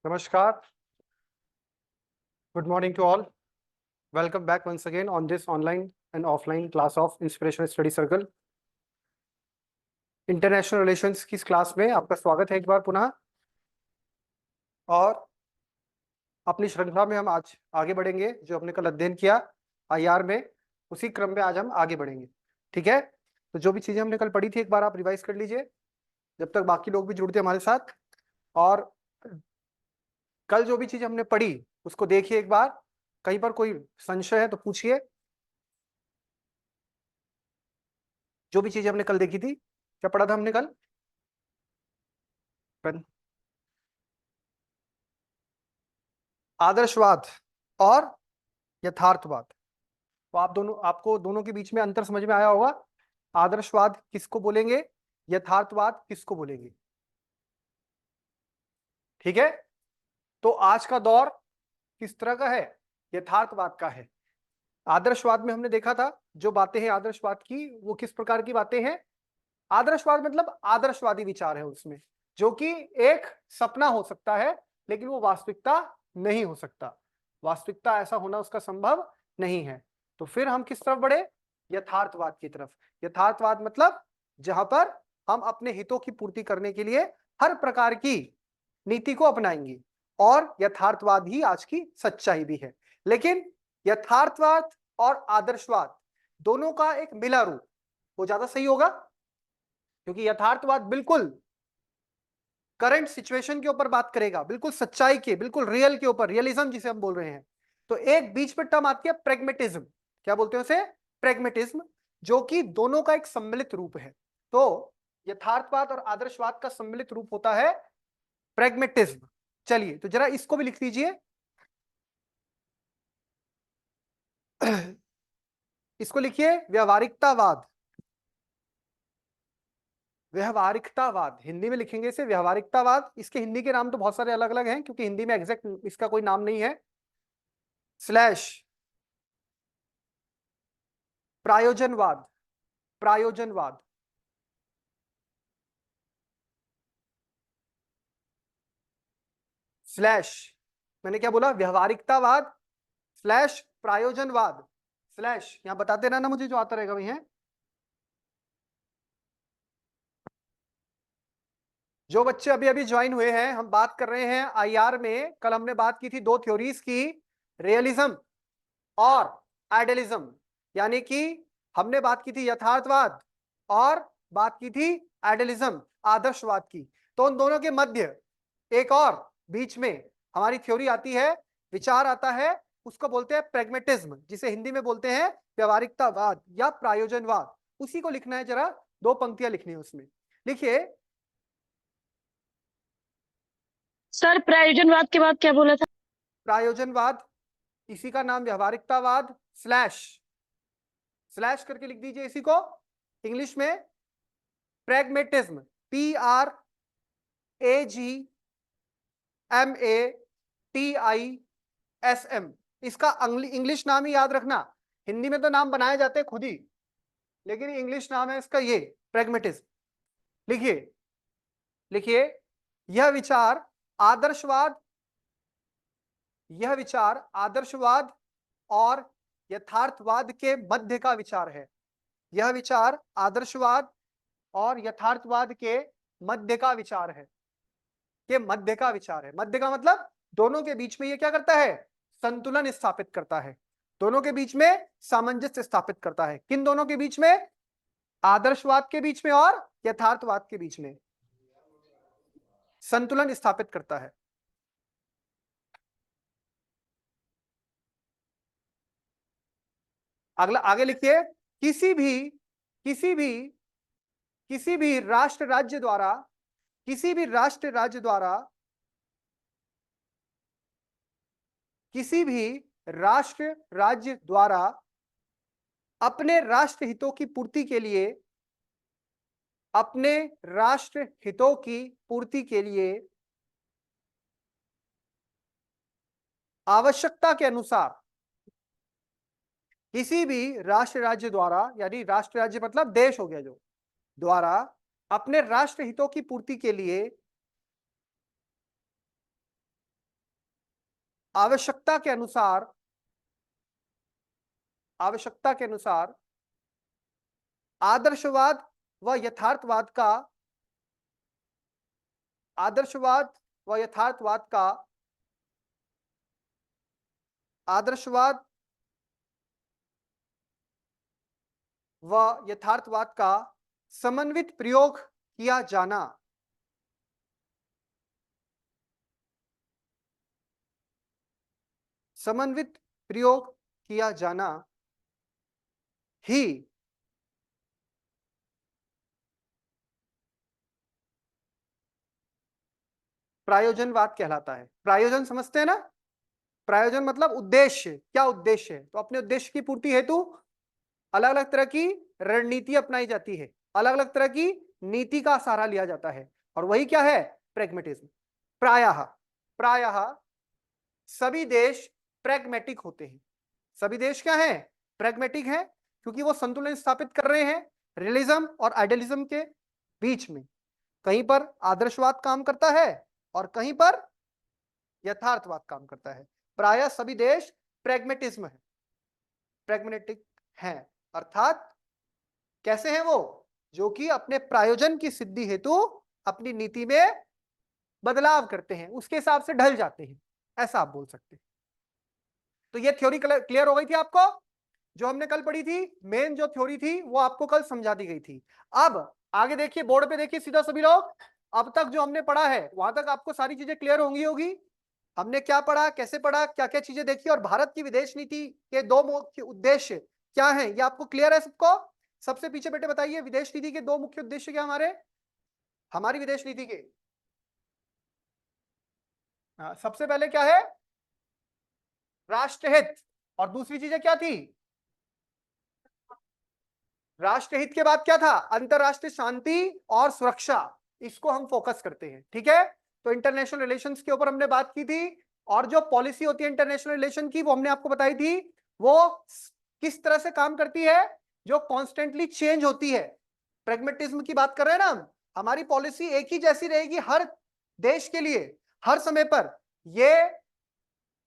Namaskar. Good morning to all. Welcome back once again on this online and offline class of Inspirational Study Circle. International relations की इस class में आपका स्वागत है एक बार पुनः। और अपनी श्रृंखला में हम आज आगे बढ़ेंगे। जो हमने कल अध्ययन किया आईआर में, उसी क्रम में आज हम आगे बढ़ेंगे। ठीक है, तो जो भी चीजें हमने कल पढ़ी थी एक बार आप रिवाइज कर लीजिए, जब तक बाकी लोग भी जुड़ते हमारे साथ। और कल जो भी चीज हमने पढ़ी उसको देखिए एक बार, कहीं पर कोई संशय है तो पूछिए। जो भी चीजें हमने कल देखी थी, क्या पढ़ा था हमने कल? आदर्शवाद और यथार्थवाद। तो आपको दोनों के बीच में अंतर समझ में आया होगा। आदर्शवाद किसको बोलेंगे, यथार्थवाद किसको बोलेंगे। ठीक है, तो आज का दौर किस तरह का है? यथार्थवाद का है। आदर्शवाद में हमने देखा था जो बातें हैं आदर्शवाद की, वो किस प्रकार की बातें हैं। आदर्शवाद मतलब आदर्शवादी विचार है उसमें, जो कि एक सपना हो सकता है लेकिन वो वास्तविकता नहीं हो सकता। वास्तविकता ऐसा होना उसका संभव नहीं है। तो फिर हम किस तरफ बढ़े? यथार्थवाद की तरफ। यथार्थवाद मतलब जहां पर हम अपने हितों की पूर्ति करने के लिए हर प्रकार की नीति को अपनाएंगे, और यथार्थवाद ही आज की सच्चाई भी है। लेकिन यथार्थवाद और आदर्शवाद दोनों का एक मिला रूप वो ज्यादा सही होगा, क्योंकि यथार्थवाद बिल्कुल करंट सिचुएशन के ऊपर बात करेगा, बिल्कुल सच्चाई के, बिल्कुल रियल के ऊपर, रियलिज्म जिसे हम बोल रहे हैं। तो एक बीच में टर्म आती है प्रेगमेटिज्म। क्या बोलते हैं उसे? प्रेगमेटिज्म, जो कि दोनों का एक सम्मिलित रूप है। तो यथार्थवाद और आदर्शवाद का सम्मिलित रूप होता है प्रेगमेटिज्म। चलिए तो जरा इसको भी लिख दीजिए। इसको लिखिए व्यवहारिकतावाद। व्यवहारिकतावाद हिंदी में लिखेंगे इसे व्यवहारिकतावाद। इसके हिंदी के नाम तो बहुत सारे अलग अलग हैं, क्योंकि हिंदी में एग्जैक्ट इसका कोई नाम नहीं है। स्लैश प्रायोजनवाद। प्रायोजनवाद स्लैश, मैंने क्या बोला? व्यवहारिकतावाद स्लैश प्रायोजनवाद स्लैश, यहां बताते रहना मुझे जो आता रहेगा वही है। जो बच्चे अभी अभी ज्वाइन हुए हैं, हम बात कर रहे हैं आईआर में। कल हमने बात की थी दो थ्योरीज की, रियलिज्म और आइडियलिज्म। यानी कि हमने बात की थी यथार्थवाद और बात की थी आइडियलिज्म, आदर्शवाद की। तो उन दोनों के मध्य एक और बीच में हमारी थ्योरी आती है, विचार आता है, उसको बोलते हैं प्रेगमेटिज्म, जिसे हिंदी में बोलते हैं व्यवहारिकतावाद या प्रायोजनवाद। उसी को लिखना है, जरा दो पंक्तियां लिखनी है उसमें। लिखिए। सर प्रायोजनवाद के बाद क्या बोला था? प्रायोजनवाद, इसी का नाम व्यवहारिकतावाद स्लैश, स्लैश करके लिख दीजिए इसी को इंग्लिश में प्रेगमेटिज्म, PRAGMATISM। इसका इंग्लिश नाम ही याद रखना। हिंदी में तो नाम बनाए जाते हैं खुद ही, लेकिन इंग्लिश नाम है इसका ये प्रेगमेटिज्म। लिखिए, लिखिए यह विचार आदर्शवाद, यह विचार आदर्शवाद और यथार्थवाद के मध्य का विचार है। यह विचार आदर्शवाद और यथार्थवाद के मध्य का विचार है। ये मध्य का विचार है। मध्य का मतलब दोनों के बीच में ये क्या करता है? संतुलन स्थापित करता है। दोनों के बीच में सामंजस्य स्थापित करता है। किन दोनों के बीच में? आदर्शवाद के बीच में और यथार्थवाद के बीच में संतुलन स्थापित करता है। अगला आगे लिखिए। किसी भी किसी भी किसी भी राष्ट्र राज्य द्वारा, किसी भी राष्ट्र राज्य द्वारा, किसी भी राष्ट्र राज्य द्वारा अपने राष्ट्र हितों की पूर्ति के लिए, अपने राष्ट्र हितों की पूर्ति के लिए आवश्यकता के अनुसार, किसी भी राष्ट्र राज्य द्वारा, यानी राष्ट्र राज्य मतलब देश हो गया, जो द्वारा अपने राष्ट्र हितों की पूर्ति के लिए आवश्यकता के अनुसार आदर्शवाद व यथार्थवाद का आदर्शवाद व यथार्थवाद का आदर्शवाद व यथार्थवाद का समन्वित प्रयोग किया जाना समन्वित प्रयोग किया जाना ही प्रायोजनवाद कहलाता है। प्रायोजन समझते हैं ना? प्रायोजन मतलब उद्देश्य। क्या उद्देश्य है? तो अपने उद्देश्य की पूर्ति हेतु अलग अलग तरह की रणनीति अपनाई जाती है, अलग अलग तरह की नीति का सहारा लिया जाता है, और वही क्या है? प्रैग्मेटिज्म। प्रायः प्रायः सभी देश प्रैग्मेटिक होते हैं। सभी देश क्या है? प्रैग्मेटिक हैं, क्योंकि वो संतुलन स्थापित कर रहे हैं रियलिज्म और आइडियलिज्म के बीच में। कहीं पर आदर्शवाद काम करता है और कहीं पर यथार्थवाद काम करता है। प्रायः सभी देश प्रैग्मेटिज्म है, प्रैग्मेटिक हैं, अर्थात कैसे हैं वो? जो कि अपने प्रायोजन की सिद्धि हेतु अपनी नीति में बदलाव करते हैं, उसके हिसाब से ढल जाते हैं, ऐसा आप बोल सकते हैं। तो ये थ्योरी क्लियर हो गई थी आपको? जो हमने कल पढ़ी थी, मेन जो थ्योरी थी वो आपको कल समझा दी गई थी। अब आगे देखिए, बोर्ड पे देखिए सीधा सभी लोग। अब तक जो हमने पढ़ा है वहां तक आपको सारी चीजें क्लियर होंगी। हमने क्या पढ़ा, कैसे पढ़ा, क्या क्या चीजें देखी, और भारत की विदेश नीति के दो मुख्य उद्देश्य क्या हैं, ये आपको क्लियर है सबको? सबसे पीछे बेटे बताइए, विदेश नीति के दो मुख्य उद्देश्य क्या हमारी विदेश नीति के? सबसे पहले क्या है? राष्ट्रहित। और दूसरी चीजें क्या थी? राष्ट्रहित के बाद क्या था? अंतरराष्ट्रीय शांति और सुरक्षा। इसको हम फोकस करते हैं, ठीक है? तो इंटरनेशनल रिलेशंस के ऊपर हमने बात की थी, और जो पॉलिसी होती है इंटरनेशनल रिलेशन की वो हमने आपको बताई थी, वो किस तरह से काम करती है, जो कॉन्स्टेंटली चेंज होती है। प्रेगमेटिज्म की बात कर रहे हैं ना हम, हमारी पॉलिसी एक ही जैसी रहेगी हर देश के लिए, हर समय पर। ये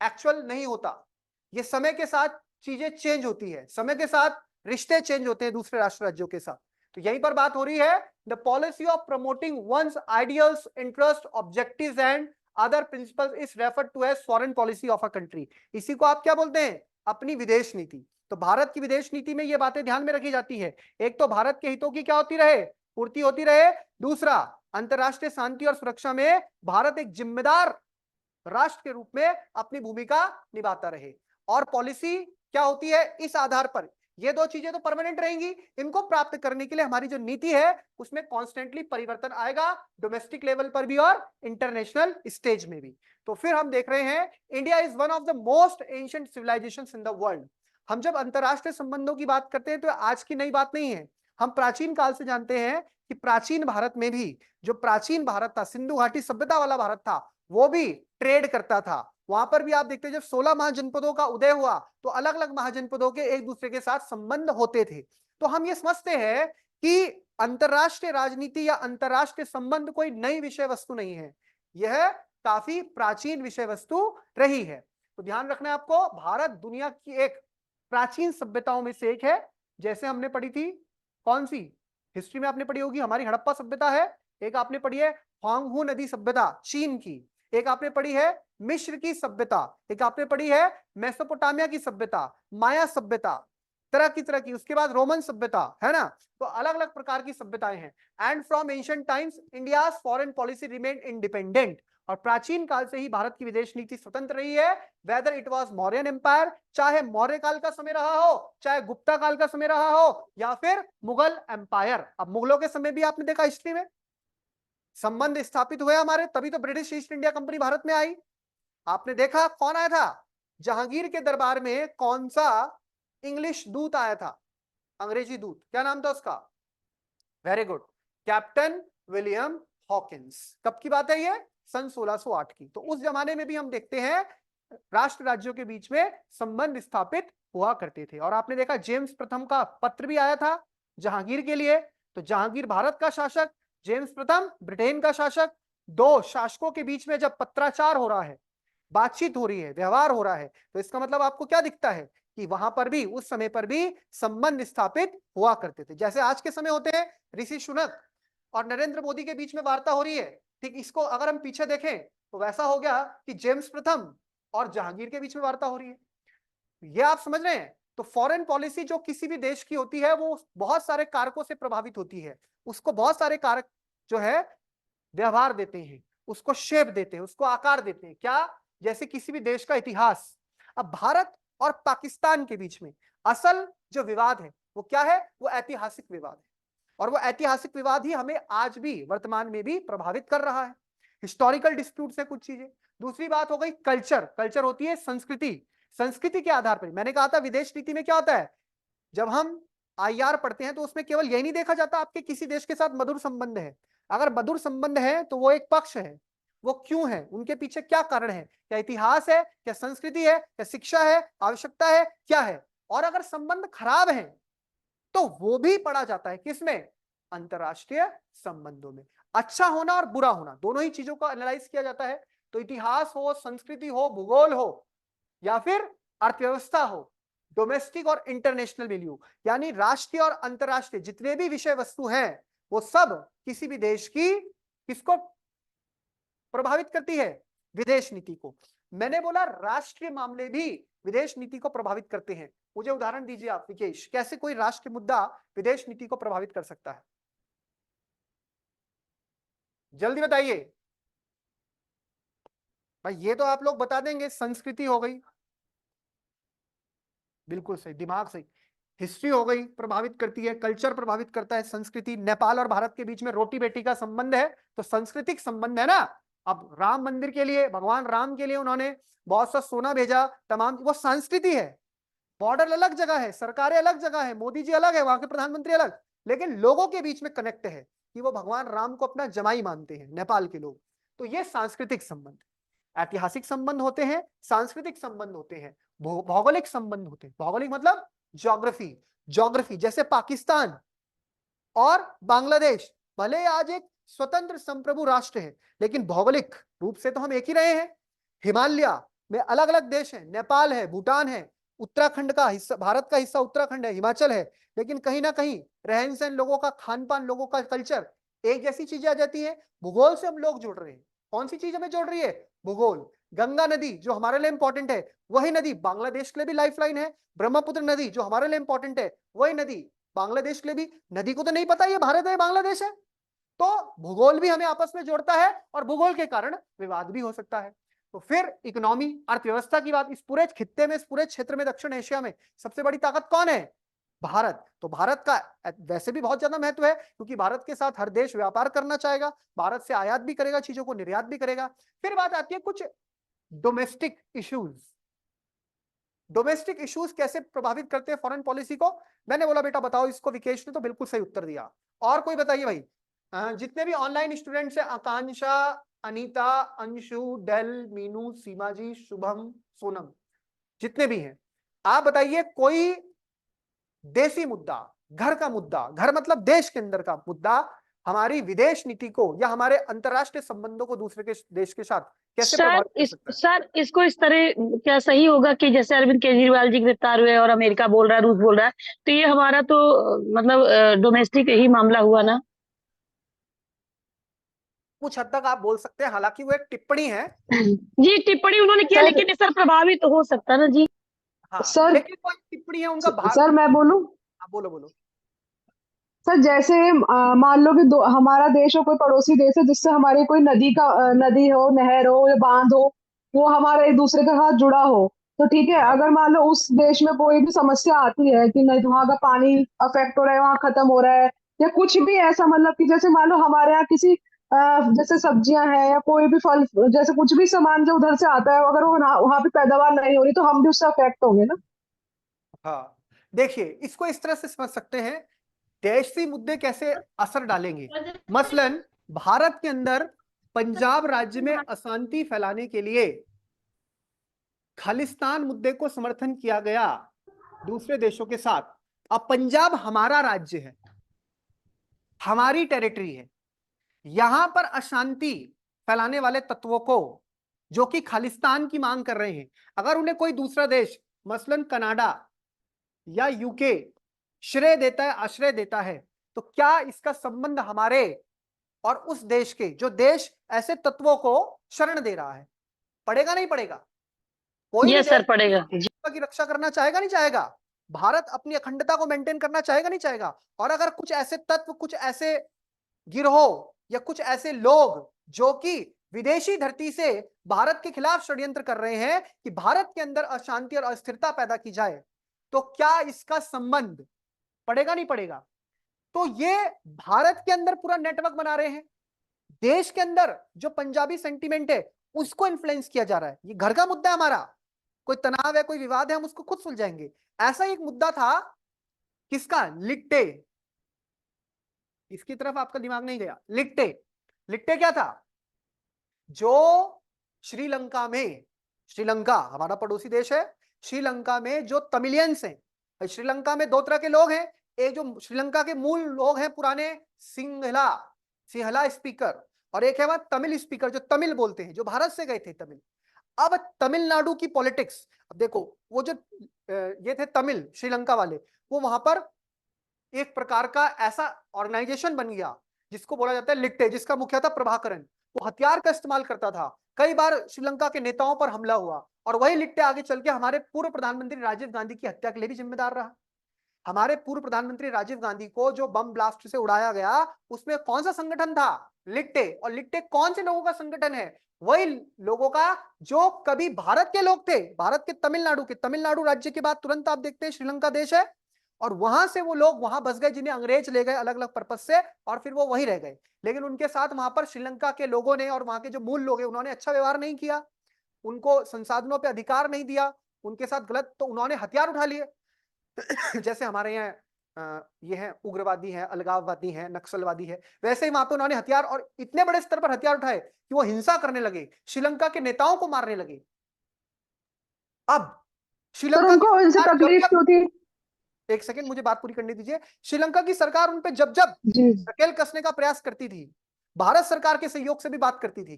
एक्चुअल नहीं होता, ये समय के साथ चीजें चेंज होती है, समय के साथ रिश्ते चेंज होते हैं दूसरे राष्ट्र राज्यों के साथ। तो यहीं पर बात हो रही है, the policy of promoting one's ideals, interest, objectives and other principles is referred to as foreign policy of a country. इसी को आप क्या बोलते हैं? अपनी विदेश नीति। तो भारत की विदेश नीति में ये बातें ध्यान में रखी जाती है। एक तो भारत के हितों की क्या होती रहे? पूर्ति होती रहे। दूसरा, अंतरराष्ट्रीय शांति और सुरक्षा में भारत एक जिम्मेदार राष्ट्र के रूप में अपनी भूमिका निभाता रहे। और पॉलिसी क्या होती है? इस आधार पर ये दो चीजें तो परमानेंट रहेंगी, इनको प्राप्त करने के लिए हमारी जो नीति है उसमें कॉन्स्टेंटली परिवर्तन आएगा, डोमेस्टिक लेवल पर भी और इंटरनेशनल स्टेज में भी। तो फिर हम देख रहे हैं, India is one of the most ancient civilisations in the world. हम जब अंतरराष्ट्रीय संबंधों की बात करते हैं तो आज की नई बात नहीं है, हम प्राचीन काल से जानते हैं कि प्राचीन भारत में भी, जो प्राचीन भारत था, सिंधु घाटी सभ्यता वाला भारत था, वो भी ट्रेड करता था। वहां पर भी आप देखते हैं, जब 16 महाजनपदों का उदय हुआ तो अलग अलग महाजनपदों के एक दूसरे के साथ संबंध होते थे। तो हम ये समझते हैं कि अंतरराष्ट्रीय राजनीति या अंतरराष्ट्रीय संबंध कोई नई विषय वस्तु नहीं है, यह काफी प्राचीन विषय वस्तु रही है। तो ध्यान रखना है आपको, भारत दुनिया की एक प्राचीन सभ्यताओं में से एक है। जैसे हमने पढ़ी थी, कौन सी हिस्ट्री में आपने पढ़ी होगी, हमारी हड़प्पा सभ्यता है, एक आपने पढ़ी है ह्वांगहू नदी सभ्यता चीन की, एक आपने पढ़ी है मिस्र की सभ्यता, एक आपने पढ़ी है मेसोपोटामिया की सभ्यता, माया सभ्यता, तरह की, उसके बाद रोमन सभ्यता, है ना? तो अलग अलग प्रकार की सभ्यताएं हैं। And from ancient times India's foreign policy remain independent. और प्राचीन काल से ही भारत की विदेश नीति स्वतंत्र रही है, whether it was Mauryan empire, चाहे मौर्य काल का समय रहा हो, चाहे गुप्ता काल का समय रहा हो, या फिर मुगल एम्पायर। अब मुगलों के समय भी आपने देखा हिस्ट्री में संबंध स्थापित हुए हमारे, तभी तो British east India company Bharat में आई। आपने देखा कौन आया था जहांगीर के दरबार में? कौन सा इंग्लिश दूत आया था, अंग्रेजी दूत, क्या नाम था उसका? Very good, captain William Hawkins. कब की बात है ये? सन 1608 की। तो उस जमाने में भी हम देखते हैं राष्ट्र राज्यों के बीच में संबंध स्थापित हुआ करते थे। और आपने देखा जेम्स प्रथम का पत्र भी आया था जहांगीर के लिए। तो जहांगीर भारत का शासक, जेम्स प्रथम ब्रिटेन का शासक, दो शासकों के बीच में जब पत्राचार हो रहा है, बातचीत हो रही है, व्यवहार हो रहा है, तो इसका मतलब आपको क्या दिखता है कि वहां पर भी, उस समय पर भी संबंध स्थापित हुआ करते थे। जैसे आज के समय होते हैं, ऋषि सुनक और नरेंद्र मोदी के बीच में वार्ता हो रही है, ठीक, इसको अगर हम पीछे देखें तो वैसा हो गया कि जेम्स प्रथम और जहांगीर के बीच में वार्ता हो रही है। ये आप समझ रहे हैं? तो फॉरेन पॉलिसी जो किसी भी देश की होती है वो बहुत सारे कारकों से प्रभावित होती है, उसको बहुत सारे कारक जो है व्यवहार देते हैं, उसको शेप देते हैं, उसको आकार देते हैं। क्या? जैसे किसी भी देश का इतिहास। अब भारत और पाकिस्तान के बीच में असल जो विवाद है वो क्या है? वो ऐतिहासिक विवाद है, और वो ऐतिहासिक विवाद ही हमें आज भी वर्तमान में भी प्रभावित कर रहा है। हिस्टोरिकल डिस्प्यूट्स है कुछ चीजें। दूसरी बात हो गई कल्चर। कल्चर होती है संस्कृति। संस्कृति के आधार पर मैंने कहा था विदेश नीति में क्या होता है, जब हम आईआर पढ़ते हैं तो उसमें केवल यही नहीं देखा जाता आपके किसी देश के साथ मधुर संबंध है। अगर मधुर संबंध है तो वो एक पक्ष है, वो क्यों है, उनके पीछे क्या कारण है, क्या इतिहास है, क्या संस्कृति है, क्या शिक्षा है, आवश्यकता है, क्या है। और अगर संबंध खराब है तो वो भी पढ़ा जाता है किसमें? अंतरराष्ट्रीय संबंधों में। अच्छा होना और बुरा होना दोनों ही चीजों का एनालाइज किया जाता है। तो इतिहास हो, संस्कृति हो, भूगोल हो, या फिर अर्थव्यवस्था हो, डोमेस्टिक और इंटरनेशनल वैल्यू, यानी राष्ट्रीय और अंतरराष्ट्रीय जितने भी विषय वस्तु हैं वो सब किसी भी देश की किसको प्रभावित करती है? विदेश नीति को। मैंने बोला राष्ट्रीय मामले भी विदेश नीति को प्रभावित करते हैं। मुझे उदाहरण दीजिए आप विकेश, कैसे कोई राष्ट्रीय मुद्दा विदेश नीति को प्रभावित कर सकता है? जल्दी बताइए भाई। ये तो आप लोग बता देंगे, संस्कृति हो गई, बिल्कुल सही, दिमाग सही। हिस्ट्री हो गई, प्रभावित करती है, कल्चर प्रभावित करता है, संस्कृति। नेपाल और भारत के बीच में रोटी बेटी का संबंध है, तो सांस्कृतिक संबंध है ना। अब राम मंदिर के लिए, भगवान राम के लिए उन्होंने बहुत सा सोना भेजा, तमाम, वो संस्कृति है। बॉर्डर अलग जगह है, सरकारें अलग जगह है, मोदी जी अलग है, वहां के प्रधानमंत्री अलग, लेकिन लोगों के बीच में कनेक्ट है कि वो भगवान राम को अपना जमाई मानते हैं नेपाल के लोग। तो ये सांस्कृतिक संबंध, ऐतिहासिक संबंध होते हैं, सांस्कृतिक संबंध होते हैं, भौगोलिक संबंध होते हैं। भौगोलिक मतलब ज्योग्राफी। ज्योग्राफी जैसे पाकिस्तान और बांग्लादेश भले आज एक स्वतंत्र संप्रभु राष्ट्र है, लेकिन भौगोलिक रूप से तो हम एक ही रहे हैं। हिमालय में अलग अलग देश हैं, नेपाल है, भूटान है, उत्तराखंड का हिस्सा, भारत का हिस्सा उत्तराखंड है, हिमाचल है, लेकिन कहीं ना कहीं रहन सहन लोगों का, खान पान लोगों का, कल्चर एक जैसी चीजें आ जाती है। भूगोल से हम लोग जुड़ रहे हैं। कौन सी चीज हमें जोड़ रही है? भूगोल। गंगा नदी जो हमारे लिए इंपॉर्टेंट है, वही नदी बांग्लादेश के लिए भी लाइफलाइन है। ब्रह्मपुत्र नदी जो हमारे लिए इंपॉर्टेंट है, वही नदी बांग्लादेश के लिए भी। नदी को तो नहीं पता ये भारत है बांग्लादेश है। तो भूगोल भी हमें आपस में जोड़ता है, और भूगोल के कारण विवाद भी हो सकता है। तो फिर इकोनॉमी, अर्थव्यवस्था की बात, इस पूरे खित्ते में, इस पूरे क्षेत्र में, दक्षिण एशिया में सबसे बड़ी ताकत कौन है? भारत। तो भारत का वैसे भी बहुत ज्यादा महत्व है, क्योंकि भारत के साथ हर देश व्यापार करना चाहेगा, भारत से आयात भी करेगा चीजों को, निर्यात भी करेगा। फिर बात आती है कुछ डोमेस्टिक इश्यूज। डोमेस्टिक इश्यूज कैसे प्रभावित करते हैं फॉरेन पॉलिसी को? मैंने बोला बेटा बताओ इसको, विकेश ने तो बिल्कुल सही उत्तर दिया। और कोई बताइए भाई। जितने भी ऑनलाइन स्टूडेंट्स हैं, आकांक्षा, अनीता, अंशु, डेल, मीनू, सीमा जी, शुभम, सोनम, जितने भी हैं, आप बताइए कोई देसी मुद्दा, घर का मुद्दा, घर मतलब देश के अंदर का मुद्दा, हमारी विदेश नीति को या हमारे अंतरराष्ट्रीय संबंधों को दूसरे के देश के साथ कैसे सर प्रभावित कर सकता है? सर इसको इस तरह क्या सही होगा कि जैसे अरविंद केजरीवाल जी गिरफ्तार हुए और अमेरिका बोल रहा है, रूस बोल रहा है, तो ये हमारा तो मतलब डोमेस्टिक ही मामला हुआ ना। कुछ हद तक आप बोल सकते हैं, हालांकि वो एक टिप्पणी है। जी टिप्पणी उन्होंने किया, सर लेकिन सर प्रभावित हो सकता ना जी। हाँ, सर लेकिन वो एक टिप्पणी है, उनका भाग। सर मैं बोलूं। हाँ, बोलो बोलो। सर जैसे मान लो कि हमारा देश हो, कोई पड़ोसी देश है जिससे हमारी कोई नदी हो, नहर हो या बांध हो, वो हमारे एक दूसरे के साथ जुड़ा हो, तो ठीक है। हाँ, अगर मान लो उस देश में कोई भी समस्या आती है कि नहीं, वहां का पानी अफेक्ट हो रहा है, वहां खत्म हो रहा है, या कुछ भी ऐसा, मतलब कि जैसे मान लो हमारे यहाँ किसी जैसे सब्जियां हैं या कोई भी फल, जैसे कुछ भी सामान जो उधर से आता है, अगर वो वहां पे पैदावार नहीं हो रही, तो हम भी उससे अफेक्ट होंगे ना। हाँ, देखिए इसको इस तरह से समझ सकते हैं, देशी मुद्दे कैसे असर डालेंगे। मसलन भारत के अंदर पंजाब राज्य में अशांति फैलाने के लिए खालिस्तान मुद्दे को समर्थन किया गया दूसरे देशों के साथ। अब पंजाब हमारा राज्य है, हमारी टेरिटरी है, यहां पर अशांति फैलाने वाले तत्वों को जो कि खालिस्तान की मांग कर रहे हैं, अगर उन्हें कोई दूसरा देश मसलन कनाडा या यूके श्रेय देता है, आश्रय देता है, तो क्या इसका संबंध हमारे और उस देश के, जो देश ऐसे तत्वों को शरण दे रहा है, पड़ेगा नहीं पड़ेगा? कोई भी यस सर देश पड़ेगा। की रक्षा करना चाहेगा नहीं चाहेगा? भारत अपनी अखंडता को मेंटेन करना चाहेगा नहीं चाहेगा? और अगर कुछ ऐसे तत्व, कुछ ऐसे गिरोह या कुछ ऐसे लोग जो कि विदेशी धरती से भारत के खिलाफ षड्यंत्र कर रहे हैं कि भारत के अंदर अशांति और अस्थिरता पैदा की जाए, तो क्या इसका संबंध पड़ेगा नहीं पड़ेगा? तो ये भारत के अंदर पूरा नेटवर्क बना रहे हैं, देश के अंदर जो पंजाबी सेंटीमेंट है उसको इन्फ्लुएंस किया जा रहा है। ये घर का मुद्दा है हमारा, कोई तनाव है, कोई विवाद है, हम उसको खुद सुलझाएंगे। ऐसा एक मुद्दा था किसका? लिट्टे। इसकी तरफ आपका दिमाग नहीं गया। लिट्टे, लिट्टे क्या था? जो श्रीलंका में, श्रीलंका हमारा पड़ोसी देश है, श्रीलंका में जो तमिलियंस हैं, श्रीलंका में दो तरह के लोग हैं, एक जो श्रीलंका के मूल लोग हैं पुराने सिंहला सिंहला स्पीकर, और एक है वहां तमिल स्पीकर जो तमिल बोलते हैं, जो भारत से गए थे तमिल। अब तमिलनाडु की पॉलिटिक्स, अब देखो वो जो ये थे तमिल श्रीलंका वाले, वो वहां पर एक प्रकार का ऐसा ऑर्गेनाइजेशन बन गया जिसको बोला जाता है लिट्टे, जिसका मुखिया था प्रभाकरन। वो हथियार का इस्तेमाल करता था, कई बार श्रीलंका के नेताओं पर हमला हुआ, और वही लिट्टे आगे चल के हमारे पूर्व प्रधानमंत्री राजीव गांधी की हत्या के लिए भी जिम्मेदार रहा। हमारे पूर्व प्रधानमंत्री राजीव गांधी को जो बम ब्लास्ट से उड़ाया गया, उसमें कौन सा संगठन था? लिट्टे। और लिट्टे कौन से लोगों का संगठन है? वही लोगों का जो कभी भारत के लोग थे, भारत के तमिलनाडु के, तमिलनाडु राज्य के बाद तुरंत आप देखते हैं श्रीलंका देश है, और वहां से वो लोग वहां बस गए जिन्हें अंग्रेज ले गए अलग अलग पर्पज से, और फिर वो वहीं रह गए। लेकिन उनके साथ वहां पर श्रीलंका के लोगों ने और वहां के जो मूल लोग हैं उन्होंने अच्छा व्यवहार नहीं किया, उनको संसाधनों पे अधिकार नहीं दिया, उनके साथ गलत, तो उन्होंने हथियार उठा लिए। जैसे हमारे यहाँ ये है उग्रवादी है, अलगाववादी है, नक्सलवादी है, वैसे ही वहां पे उन्होंने हथियार, और इतने बड़े स्तर पर हथियार उठाए कि वो हिंसा करने लगे, श्रीलंका के नेताओं को मारने लगे। अब सर श्रीलंका उनको की उनसे सरकार तकलीफ क्यों थी? एक सेकंड मुझे बात पूरी करने दीजिए। श्रीलंका की सरकार उन पे जब जब जी नकेल कसने का प्रयास करती थी, भारत सरकार के सहयोग से भी बात करती थी,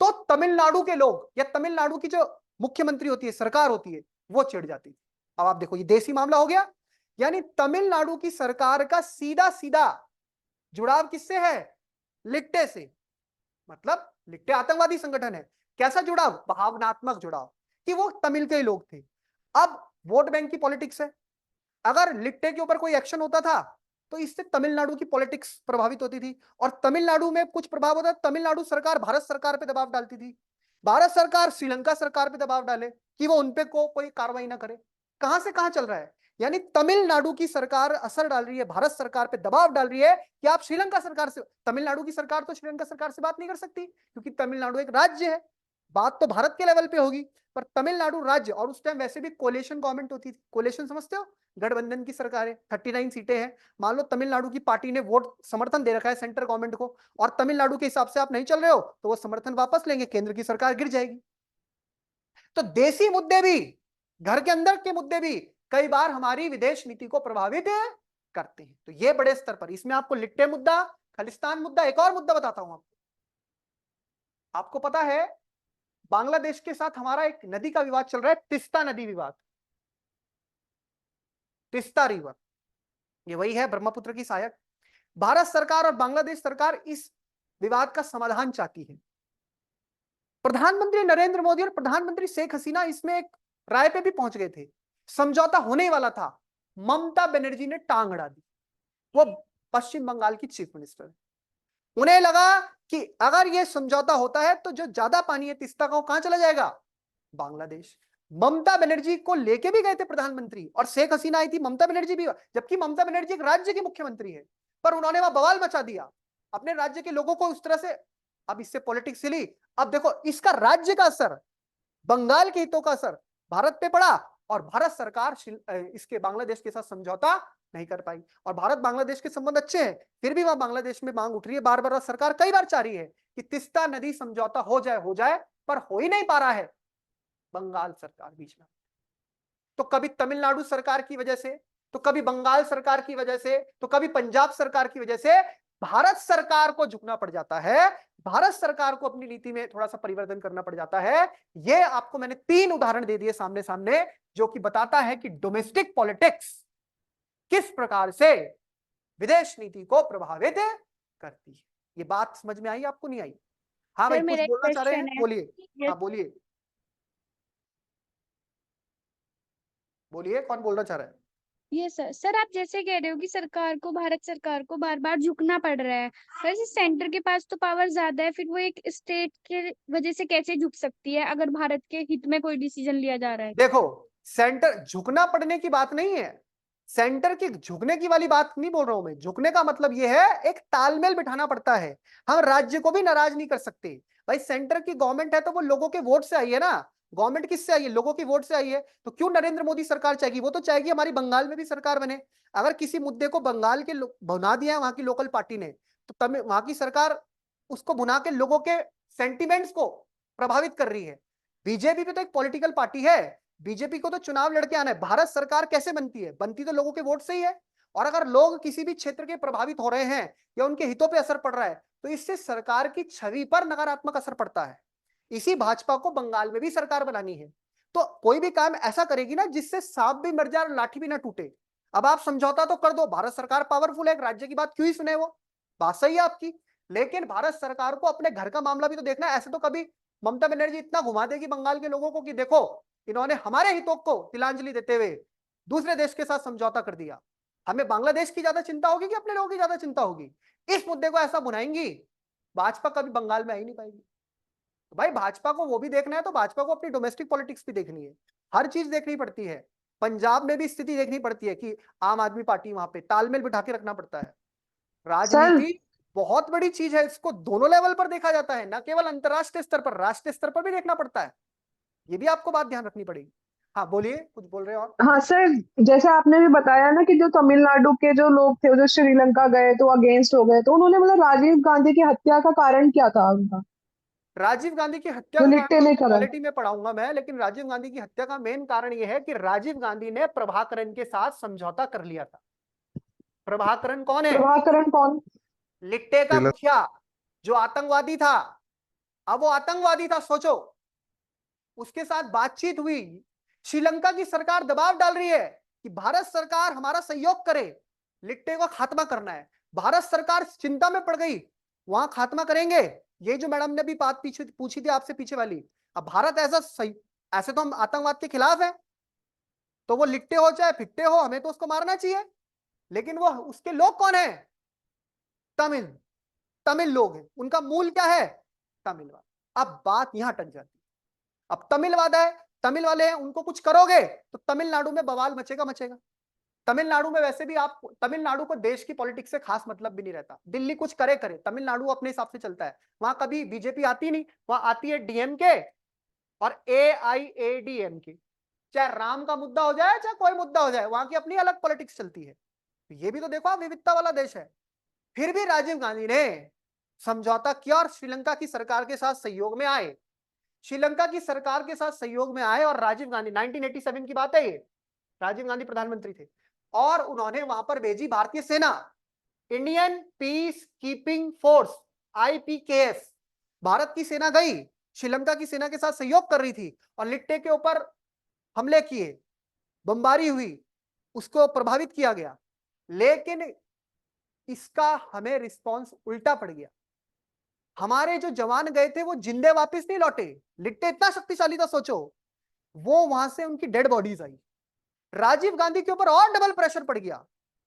तो तमिलनाडु के लोग या तमिलनाडु की जो मुख्यमंत्री होती है, सरकार होती है, वो चिढ़ जाती थी। अब आप देखो ये देसी मामला हो गया, यानी तमिलनाडु की सरकार का सीधा सीधा जुड़ाव किससे है? लिट्टे से। मतलब लिट्टे आतंकवादी संगठन है। कैसा जुड़ाव? भावनात्मक जुड़ाव, कि वो तमिल के ही लोग थे। अब वोट बैंक की पॉलिटिक्स है, अगर लिट्टे के ऊपर कोई एक्शन होता था तो इससे तमिलनाडु की पॉलिटिक्स प्रभावित होती थी, और तमिलनाडु में कुछ प्रभाव होता, तमिलनाडु सरकार भारत सरकार पे दबाव डालती थी, भारत सरकार श्रीलंका सरकार पे दबाव डाले कि वो उनपे को कोई कार्रवाई ना करे। कहां से कहां चल रहा है? यानी तमिलनाडु की सरकार असर डाल रही है, भारत सरकार पे दबाव डाल रही है कि आप श्रीलंका सरकार से, तमिलनाडु की सरकार तो श्रीलंका सरकार से बात नहीं कर सकती क्योंकि तमिलनाडु एक राज्य है, बात तो भारत के लेवल पे होगी, पर तमिलनाडु राज्य, और उस टाइम वैसे भी कोलेशन गवर्नमेंट होती थी। कोलेशन समझते हो? गठबंधन की सरकार है, 39 सीटें हैं, मान लो तमिलनाडु की पार्टी ने वोट समर्थन दे रखा है सेंट्रल गवर्नमेंट को, और तमिलनाडु के हिसाब से आप नहीं चल रहे हो तो वो समर्थन वापस लेंगे, केंद्र की सरकार गिर जाएगी। तो देसी मुद्दे भी, घर के अंदर के मुद्दे भी कई बार हमारी विदेश नीति को प्रभावित करते हैं। तो ये बड़े स्तर पर, इसमें आपको लिट्टे मुद्दा, खालिस्तान मुद्दा, एक और मुद्दा बताता हूं आपको पता है बांग्लादेश के साथ हमारा एक नदी का विवाद चल रहा है, तिस्ता नदी विवाद, तिस्ता रिवर, ये वही है ब्रह्मपुत्र की सहायक। भारत सरकार और बांग्लादेश सरकार इस विवाद का समाधान चाहती है। प्रधानमंत्री नरेंद्र मोदी और प्रधानमंत्री शेख हसीना इसमें एक राय पे भी पहुंच गए थे, समझौता होने वाला था, ममता बनर्जी ने टांग अड़ा दी। वो पश्चिम बंगाल की चीफ मिनिस्टर है, उन्हें लगा कि अगर ये समझौता होता है तो जो ज्यादा पानी है तिस्ता का वो कहां चला जाएगा? बांग्लादेश। ममता बनर्जी को लेके भी गए थे प्रधानमंत्री, और शेख हसीना आई थी, ममता बनर्जी भी, जबकि ममता बनर्जी एक राज्य की मुख्यमंत्री है, पर उन्होंने वहां बवाल मचा दिया, अपने राज्य के लोगों को उस तरह से। अब इससे पॉलिटिक्स हिली। अब देखो इसका राज्य का असर, बंगाल के हितों का असर भारत पे पड़ा, और भारत सरकार इसके बांग्लादेश के साथ समझौता नहीं कर पाई। और भारत बांग्लादेश के संबंध अच्छे हैं, फिर भी वहां बांग्लादेश में मांग उठ रही है बार बार, सरकार कई बार चाह रही है कि तिस्ता नदी समझौता हो जाए, पर हो ही नहीं पा रहा है बंगाल सरकार बीच में। तो कभी तमिलनाडु सरकार की वजह से, तो कभी बंगाल सरकार की वजह से, तो कभी पंजाब सरकार की वजह से भारत सरकार को झुकना पड़ जाता है, भारत सरकार को अपनी नीति में थोड़ा सा परिवर्तन करना पड़ जाता है। ये आपको मैंने 3 उदाहरण दे दिए सामने सामने, जो कि बताता है कि डोमेस्टिक पॉलिटिक्स किस प्रकार से विदेश नीति को प्रभावित करती है। ये बात समझ में आई आपको, नहीं आई? हाँ भाई, सर कुछ मेरा एक बोलना चाह रहे हैं, क्वेश्चन है। बोलिए। हाँ बोलिए, बोलिए, कौन बोलना चाह रहा है? ये सर आप जैसे कह रहे हो कि सरकार को, भारत सरकार को बार बार झुकना पड़ रहा है, वैसे सेंटर के पास तो पावर ज्यादा है, फिर वो एक स्टेट के वजह से कैसे झुक सकती है अगर भारत के हित में कोई डिसीजन लिया जा रहा है? देखो, सेंटर झुकना पड़ने की बात नहीं है, सेंटर की झुकने की वाली बात नहीं बोल रहा हूं मैं। झुकने का मतलब यह है एक तालमेल बिठाना पड़ता है, हम राज्य को भी नाराज नहीं कर सकते। भाई सेंटर की गवर्नमेंट है तो वो लोगों के वोट से आई है ना, गवर्नमेंट किससे आई है? लोगों की वोट से आई है। तो क्यों नरेंद्र मोदी सरकार चाहेगी? वो तो चाहेगी हमारी बंगाल में भी सरकार बने। अगर किसी मुद्दे को बंगाल के बना दिया है वहां की लोकल पार्टी ने, तो तमिल वहां की सरकार उसको बुना के लोगों के सेंटिमेंट्स को प्रभावित कर रही है। बीजेपी भी तो एक पॉलिटिकल पार्टी है, बीजेपी को तो चुनाव लड़के आना है। भारत सरकार कैसे बनती है? बनती तो लोगों के वोट से ही है। और अगर लोग किसी भी क्षेत्र के प्रभावित हो रहे हैं या उनके हितों पे असर पड़ रहा है, तो इससे सरकार की छवि पर नकारात्मक असर पड़ता है। इसी भाजपा को बंगाल में भी सरकार बनानी है, तो कोई भी काम ऐसा करेगी ना जिससे सांप भी मर जाए और लाठी भी ना टूटे। अब आप समझौता तो कर दो, भारत सरकार पावरफुल है, एक राज्य की बात क्यों ही सुने? वो बात सही है आपकी, लेकिन भारत सरकार को अपने घर का मामला भी तो देखना है। ऐसे तो कभी ममता बनर्जी इतना घुमा देगी बंगाल के लोगों को कि देखो इन्होंने हमारे हितों को तिलांजलि देते हुए दूसरे देश के साथ समझौता कर दिया। हमें बांग्लादेश की ज्यादा चिंता होगी कि अपने लोगों की ज्यादा चिंता होगी? इस मुद्दे को ऐसा बुनाएंगी, भाजपा कभी बंगाल में आ ही नहीं पाएगी। तो भाई भाजपा को वो भी देखना है तो भाजपा को अपनी डोमेस्टिक पॉलिटिक्स भी देखनी है, हर चीज देखनी पड़ती है। पंजाब में भी स्थिति देखनी पड़ती है कि आम आदमी पार्टी वहां पे तालमेल बिठा के रखना पड़ता है। सर राजनीति बहुत बड़ी चीज है, इसको दोनों लेवल पर देखा जाता है, न केवल अंतरराष्ट्रीय स्तर पर, राष्ट्रीय स्तर पर भी देखना पड़ता है। ये भी आपको बात ध्यान रखनी पड़ेगी। हाँ बोलिए, कुछ बोल रहे हो और? हाँ सर, जैसे आपने भी बताया ना कि जो तमिलनाडु के जो लोग थे जो श्रीलंका गए तो अगेंस्ट हो गए, तो उन्होंने मतलब राजीव गांधी की हत्या का कारण क्या था उनका, राजीव गांधी की हत्या जो का लिट्टे कारण ने तो करा? पॉलिटी में पढ़ाऊंगा मैं, लेकिन राजीव गांधी की हत्या का मेन कारण यह है कि राजीव गांधी ने प्रभाकरन के साथ समझौता कर लिया था। प्रभाकरन कौन है? प्रभाकरण कौन? लिट्टे का मुखिया, जो आतंकवादी था। अब वो आतंकवादी था, सोचो, उसके साथ बातचीत हुई। श्रीलंका की सरकार दबाव डाल रही है कि भारत सरकार हमारा सहयोग करे, लिट्टे को खात्मा करना है। भारत सरकार चिंता में पड़ गई, वहां खात्मा करेंगे। ये जो मैडम ने भी बात पीछे पूछी थी आपसे पीछे वाली, अब भारत ऐसा सही, ऐसे तो हम आतंकवाद के खिलाफ है, तो वो लिट्टे हो चाहे फिट्टे हो, हमें तो उसको मारना चाहिए। लेकिन वो उसके लोग कौन है? तमिल, तमिल लोग हैं, उनका मूल क्या है? तमिलवाद। अब बात यहां अटक जाती है। अब तमिलवाद है, तमिल वाले हैं, उनको कुछ करोगे तो तमिलनाडु में बवाल मचेगा मचेगा। तमिलनाडु में वैसे भी आप, तमिलनाडु को देश की पॉलिटिक्स से खास मतलब भी नहीं रहता, दिल्ली कुछ करे करे, तमिलनाडु अपने हिसाब से चलता है। वहां कभी बीजेपी आती नहीं, वहां आती है डीएमके और एआईएडीएमके। चाहे राम का मुद्दा हो जाए चाहे कोई मुद्दा हो जाए, वहां की अपनी अलग पॉलिटिक्स चलती है। तो ये भी तो देखो, विविधता वाला देश है। फिर भी राजीव गांधी ने समझौता किया और श्रीलंका की सरकार के साथ सहयोग में आए। श्रीलंका की सरकार के साथ सहयोग में आए और राजीव गांधी, 1987 की बात है ये, राजीव गांधी प्रधानमंत्री थे और उन्होंने वहां पर भेजी भारतीय सेना, Indian peace keeping force, IPKF. Bharat की सेना गई, श्रीलंका की सेना के साथ सहयोग कर रही थी और लिट्टे के ऊपर हमले किए, बमबारी हुई, उसको प्रभावित किया गया। लेकिन इसका हमें रिस्पॉन्स उल्टा पड़ गया। हमारे जो जवान गए थे वो जिंदे वापस नहीं लौटे। लिट्टे इतना शक्तिशाली था, सोचो, वो वहां से उनकी डेड बॉडीज आई। राजीव गांधी के ऊपर और डबल प्रेशर पड़ गया।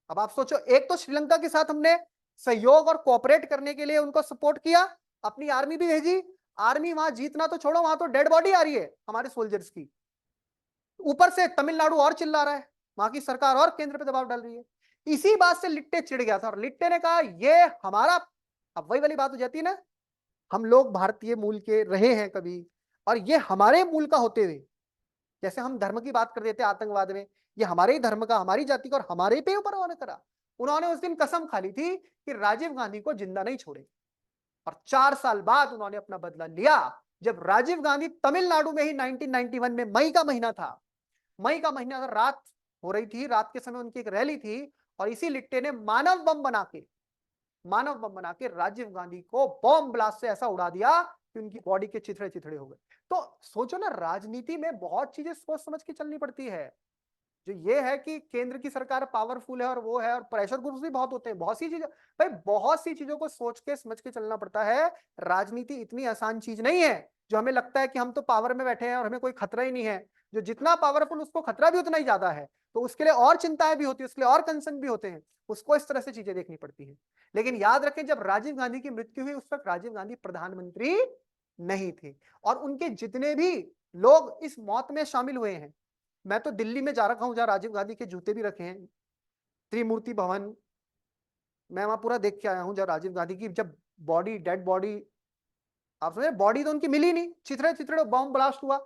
अब आप सोचो, एक तो श्रीलंका के साथ हमने सहयोग और कोऑपरेट करने के लिए उनको सपोर्ट किया, अपनी आर्मी भी भेजी, आर्मी वहां जीतना तो छोड़ो, वहां तो डेड बॉडी आ रही है हमारे सोल्जर्स की। ऊपर से तमिलनाडु और चिल्ला रहा है, वहां की सरकार और केंद्र पे दबाव डाल रही है। इसी बात से लिट्टे चिढ़ गया था और लिट्टे ने कहा ये हमारा, अब वही वाली बात हो जाती है ना, हम लोग भारतीय मूल के रहे हैं कभी, और ये हमारे मूल का होते हुए, जैसे हम धर्म की बात कर देते हैं आतंकवाद में, ये हमारे ही धर्म का, हमारी जाति का और हमारे पे ऊपर उन्होंने करा। उन्होंने उस दिन कसम खा ली थी कि राजीव गांधी को जिंदा नहीं छोड़े। और 4 साल बाद उन्होंने अपना बदला लिया, जब राजीव गांधी तमिलनाडु में ही 1991 में मई का महीना था, मई का महीना, रात हो रही थी, रात के समय उनकी एक रैली थी और इसी लिट्टे ने मानव बम बना के मानव बम बना के राजीव गांधी को बॉम्ब ब्लास्ट से ऐसा उड़ा दिया कि उनकी बॉडी के चिथड़े चिथड़े हो गए। तो सोचो ना, राजनीति में बहुत चीजें सोच समझ के चलनी पड़ती है। जो ये है कि केंद्र की सरकार पावरफुल है और वो है, और प्रेशर ग्रुप्स भी बहुत होते हैं, बहुत सी चीजें, भाई बहुत सी चीजों को सोच के समझ के चलना पड़ता है। राजनीति इतनी आसान चीज नहीं है जो हमें लगता है कि हम तो पावर में बैठे हैं और हमें कोई खतरा ही नहीं है। जो जितना पावरफुल उसको खतरा भी उतना ही ज्यादा है, तो उसके लिए और चिंताएं भी होती है, उसके लिए और कंसर्न भी होते हैं, उसको इस तरह से चीजें देखनी पड़ती है। लेकिन याद रखें, जब राजीव गांधी की मृत्यु हुई उस वक्त राजीव गांधी प्रधानमंत्री नहीं थे, और उनके जितने भी लोग इस मौत में शामिल हुए हैं, मैं तो दिल्ली में जा रखा हूं जहां राजीव गांधी के जूते भी रखे हैं, त्रिमूर्ति भवन, मैं वहां पूरा देख के आया हूं। जब राजीव गांधी की जब बॉडी, डेड बॉडी, आप समझे, बॉडी तो उनकी मिली नहीं, चिथड़े चिथड़े बॉम्ब ब्लास्ट हुआ,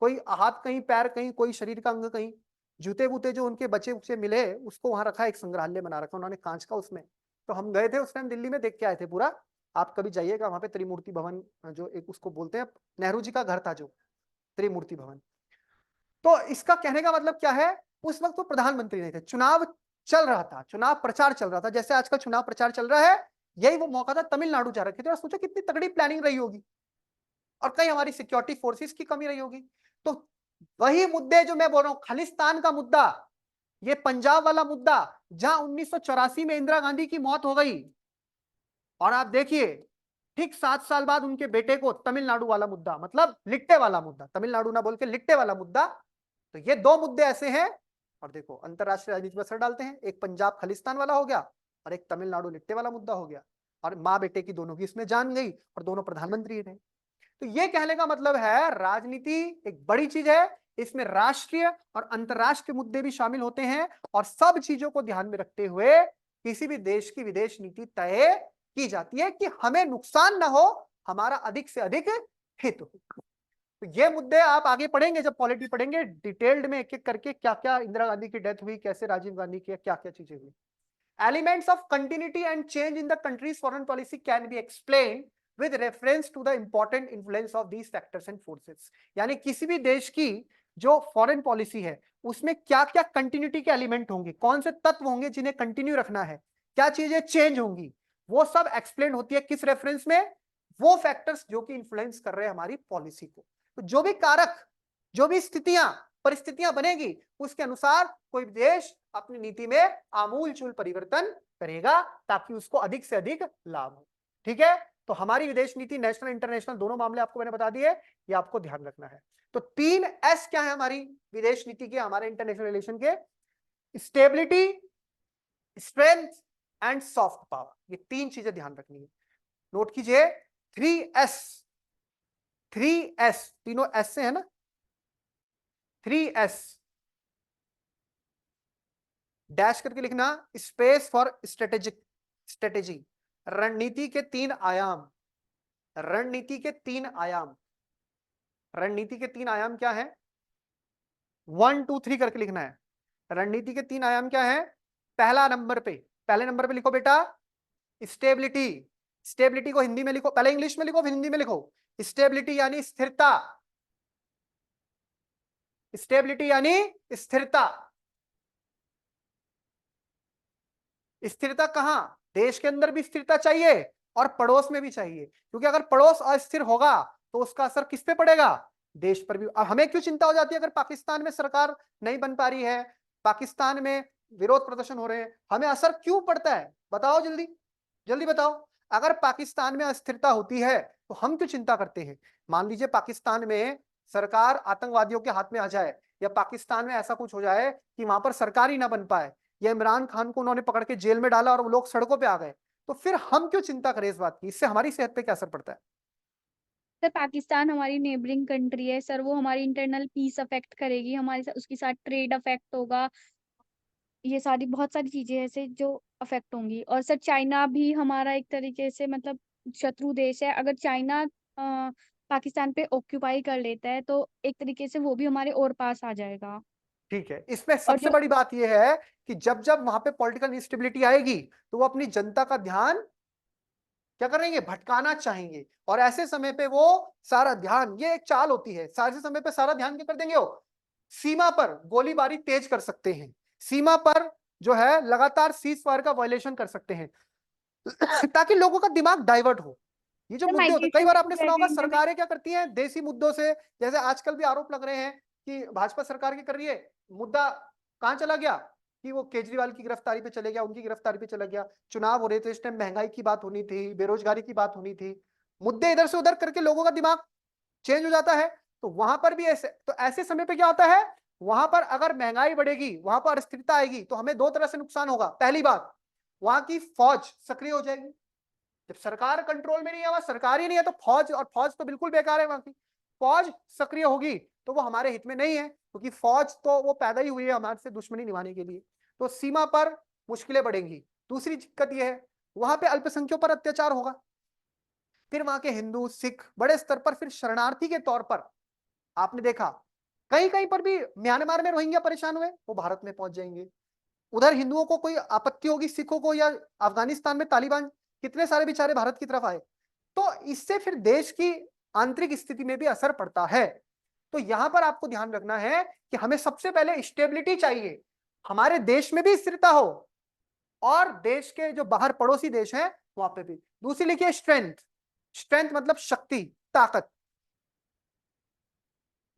कोई हाथ कहीं, पैर कहीं, कोई शरीर का अंग कहीं, जूते बूते जो उनके बचे उसे मिले उसको वहां रखा, एक संग्रहालय बना रखा उन्होंने कांच का उसमें। तो हम गए थे उस टाइम दिल्ली में, देख के आए थे पूरा। आप कभी जाइएगा वहां पे, त्रिमूर्ति भवन जो एक उसको बोलते हैं, नेहरू जी का घर था जो त्रिमूर्ति भवन। तो इसका कहने का मतलब क्या है, उस वक्त वो प्रधानमंत्री नहीं थे, चुनाव चल रहा था, चुनाव प्रचार चल रहा था, जैसे आजकल चुनाव प्रचार चल रहा है, यही वो मौका था। तमिलनाडु जा रखे थे, और सोचो कितनी तगड़ी प्लानिंग रही होगी, और कहीं हमारी सिक्योरिटी फोर्सेस की कमी रही होगी। तो वही मुद्दे जो मैं बोल रहा हूं, खालिस्तान का मुद्दा, ये पंजाब वाला मुद्दा, जहां 1984 में इंदिरा गांधी की मौत हो गई, और आप देखिए ठीक 7 साल बाद उनके बेटे को तमिलनाडु वाला मुद्दा, मतलब लिट्टे वाला मुद्दा, तमिलनाडु ना बोल के लिट्टे वाला मुद्दा। तो ये दो मुद्दे ऐसे हैं, और देखो अंतरराष्ट्रीय राजनीति पर असर डालते हैं। एक पंजाब खालिस्तान वाला हो गया, और एक तमिलनाडु लिट्टे वाला मुद्दा हो गया, और माँ बेटे की दोनों की इसमें जान गई, और दोनों प्रधानमंत्री रहे। तो ये कहने का मतलब है, राजनीति एक बड़ी चीज है, इसमें राष्ट्रीय और अंतरराष्ट्रीय मुद्दे भी शामिल होते हैं, और सब चीजों को ध्यान में रखते हुए किसी भी देश की विदेश नीति तय की जाती है कि हमें नुकसान ना हो, हमारा अधिक से अधिक हित हो। तो ये मुद्दे आप आगे पढ़ेंगे, जब पॉलिटी पढ़ेंगे डिटेल्ड में, एक एक करके क्या क्या इंदिरा गांधी की डेथ हुई, कैसे राजीव गांधी की, क्या क्या चीजें हुई। Elements of continuity and change in the country's foreign policy can be explained with reference to the important influence of these factors and forces। यानी किसी भी देश की जो फॉरेन पॉलिसी है उसमें क्या क्या कंटिन्यूटी के एलिमेंट होंगे, कौन से तत्व होंगे जिन्हें कंटिन्यू रखना है, क्या चीजें चेंज होंगी, वो सब एक्सप्लेन होती है किस रेफरेंस में, वो फैक्टर्स जो कि इंफ्लुएंस कर रहे हैं हमारी पॉलिसी को। तो जो भी कारक, जो भी स्थितियां, परिस्थितियां बनेगी, उसके अनुसार कोई देश अपनी नीति में आमूलचूल परिवर्तन करेगा ताकि उसको अधिक से अधिक लाभ हो। ठीक है, तो हमारी विदेश नीति नेशनल इंटरनेशनल दोनों मामले आपको मैंने बता दिए, ये आपको ध्यान रखना है। तो 3S क्या है हमारी विदेश नीति के, हमारे इंटरनेशनल रिलेशन के, stability, strength and soft power, ये 3 चीजें ध्यान रखनी है। नोट कीजिए 3S, 3S तीनों एस से है ना, 3S डैश करके लिखना, स्पेस फॉर स्ट्रेटेजिक, स्ट्रेटेजी, रणनीति के 3 आयाम, रणनीति के 3 आयाम, रणनीति के 3 आयाम क्या है, 1 2 3 करके लिखना है। रणनीति के 3 आयाम क्या है, पहला नंबर पे, पहले नंबर पे लिखो बेटा स्टेबिलिटी, स्टेबिलिटी को हिंदी में लिखो, पहले इंग्लिश में लिखो फिर हिंदी में लिखो। स्टेबिलिटी यानी स्थिरता, स्टेबिलिटी यानी स्थिरता। स्थिरता कहां, देश के अंदर भी स्थिरता चाहिए और पड़ोस में भी चाहिए, क्योंकि अगर पड़ोस अस्थिर होगा तो उसका असर किस पे पड़ेगा, देश पर भी। अब हमें क्यों चिंता हो जाती है अगर पाकिस्तान में सरकार नहीं बन पा रही है, पाकिस्तान में विरोध प्रदर्शन हो रहे हैं, हमें असर क्यों पड़ता है, बताओ जल्दी, जल्दी बताओ। अगर पाकिस्तान में अस्थिरता होती है तो हम क्यों चिंता करते हैं। मान लीजिए पाकिस्तान में सरकार आतंकवादियों के हाथ में आ जाए, या पाकिस्तान में ऐसा कुछ हो जाए कि वहां पर सरकार ही ना बन पाए, या इमरान खान को उन्होंने पकड़ के जेल में डाला और वो लोग सड़कों पे आ गए, तो फिर हम क्यों चिंता करें इस बात की, इससे हमारी सेहत पे क्या असर पड़ता है। सर पाकिस्तान हमारी नेबरिंग कंट्री है सर, वो हमारी इंटरनल पीस अफेक्ट करेगी, हमारे साथ उसके साथ ट्रेड अफेक्ट होगा, ये सारी बहुत सारी चीजें ऐसे जो अफेक्ट होंगी। और सर चाइना भी हमारा एक तरीके से मतलब शत्रु देश है, अगर चाइना पाकिस्तान पे ऑक्यूपाई कर लेता है तो एक तरीके से वो भी हमारे और पास आ जाएगा। ठीक है, इसमें और सबसे जो बड़ी बात यह है कि जब जब वहां पे पॉलिटिकल इंस्टेबिलिटी आएगी तो वो अपनी जनता का ध्यान क्या करेंगे, भटकाना चाहेंगे, और ऐसे समय पे वो सारा ध्यान, ये एक चाल होती है, सारे समय पे सारा ध्यान क्या कर देंगे, वो सीमा पर गोलीबारी तेज कर सकते हैं, सीमा पर जो है लगातार सीज फायर का वायलेशन कर सकते हैं। ताकि लोगों का दिमाग डाइवर्ट हो। ये जो सर मुद्दे होते हैं, कई माइग्रेशन बार में आपने तो सुना होगा वैसे इंटरनेट सरकारें क्या करती हैं देसी मुद्दों से, जैसे आजकल भी आरोप लग रहे हैं कि भाजपा सरकार की कर रही है, मुद्दा कहां चला गया कि वो केजरीवाल की गिरफ्तारी पे चले गया, उनकी गिरफ्तारी पे चला गया। चुनाव हो रहे थे इस टाइम, महंगाई की बात होनी थी, बेरोजगारी की बात होनी थी, मुद्दे इधर से उधर करके लोगों का दिमाग चेंज हो जाता है। तो वहां पर भी ऐसे, तो ऐसे समय पे क्या होता है, वहां पर अगर महंगाई बढ़ेगी, वहां पर अस्थिरता आएगी, तो हमें दो तरह से नुकसान होगा। पहली बात, वहां की फौज सक्रिय हो जाएगी। जब सरकार कंट्रोल में नहीं है, वहां सरकार ही नहीं है, तो फौज, और फौज तो बिल्कुल बेकार है, वहां की फौज सक्रिय होगी तो वो हमारे हित में नहीं है, क्योंकि फौज तो वो पैदा ही हुई है हमारे से दुश्मनी निभाने के लिए। तो सीमा पर मुश्किलें बढ़ेंगी। दूसरी दिक्कत यह है, वहां पे अल्पसंख्यकों पर अत्याचार होगा। फिर वहां के हिंदू सिख बड़े स्तर पर फिर शरणार्थी के तौर पर आपने देखा, कहीं कहीं पर भी म्यांमार में रोहिंग्या परेशान हुए, वो भारत में पहुंच जाएंगे। उधर हिंदुओं को कोई आपत्ति होगी, सिखों को, या अफगानिस्तान में तालिबान, कितने सारे बेचारे भारत की तरफ आए। तो इससे फिर देश की आंतरिक स्थिति में भी असर पड़ता है। तो यहां पर आपको ध्यान रखना है कि हमें सबसे पहले स्टेबिलिटी चाहिए, हमारे देश में भी स्थिरता हो, और देश के जो बाहर पड़ोसी देश हैं वहां पे भी। दूसरी लिखिए स्ट्रेंथ, स्ट्रेंथ मतलब शक्ति, ताकत।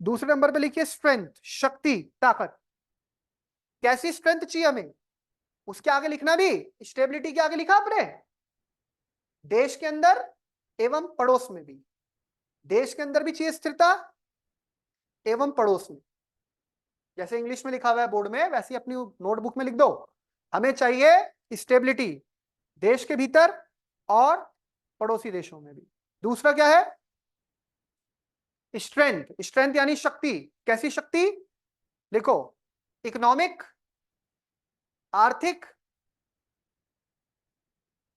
दूसरे नंबर पे लिखिए स्ट्रेंथ, शक्ति, ताकत। कैसी स्ट्रेंथ चाहिए हमें, उसके आगे लिखना भी, स्टेबिलिटी के आगे लिखा आपने, देश के अंदर एवं पड़ोस में भी। देश के अंदर भी चाहिए स्थिरता एवं पड़ोस में। जैसे इंग्लिश में लिखा हुआ है बोर्ड में, वैसे ही अपनी नोटबुक में लिख दो, हमें चाहिए स्टेबिलिटी देश के भीतर और पड़ोसी देशों में भी। दूसरा क्या है, स्ट्रेंथ, स्ट्रेंथ यानी शक्ति। कैसी शक्ति, लिखो, इकोनॉमिक, आर्थिक,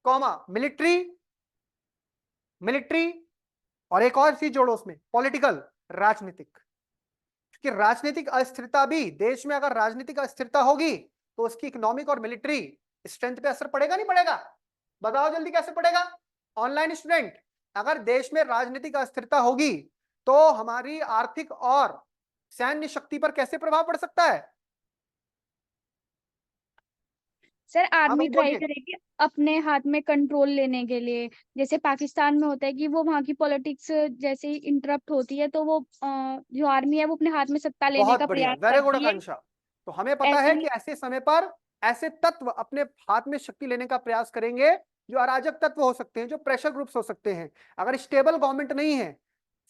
कॉमा मिलिट्री, मिलिट्री, और एक और चीज जोड़ो उसमें, पॉलिटिकल, राजनीतिक। क्योंकि राजनीतिक अस्थिरता भी, देश में अगर राजनीतिक अस्थिरता होगी तो उसकी इकोनॉमिक और मिलिट्री स्ट्रेंथ पे असर पड़ेगा, नहीं पड़ेगा? बताओ जल्दी कैसे पड़ेगा। ऑनलाइन स्टूडेंट, अगर देश में राजनीतिक अस्थिरता होगी तो हमारी आर्थिक और सैन्य शक्ति पर कैसे प्रभाव पड़ सकता है? सर हाँ आर्मी भाई ट्राई बोलिए। करेगी अपने हाथ में कंट्रोल लेने के लिए। जैसे पाकिस्तान में होता है कि वो वहां की पॉलिटिक्स जैसे ही इंटरप्ट होती है तो वो जो आर्मी है वो अपने हाथ में सत्ता लेने बहुत का बढ़िया, प्रयास वेरी गुड करती है। आकांक्षा। तो हमें पता ऐसे है ही कि ऐसे समय पर ऐसे तत्व अपने हाथ में शक्ति लेने का प्रयास करेंगे जो अराजक तत्व हो सकते हैं, जो प्रेशर ग्रुप्स हो सकते हैं। अगर स्टेबल गवर्नमेंट नहीं है,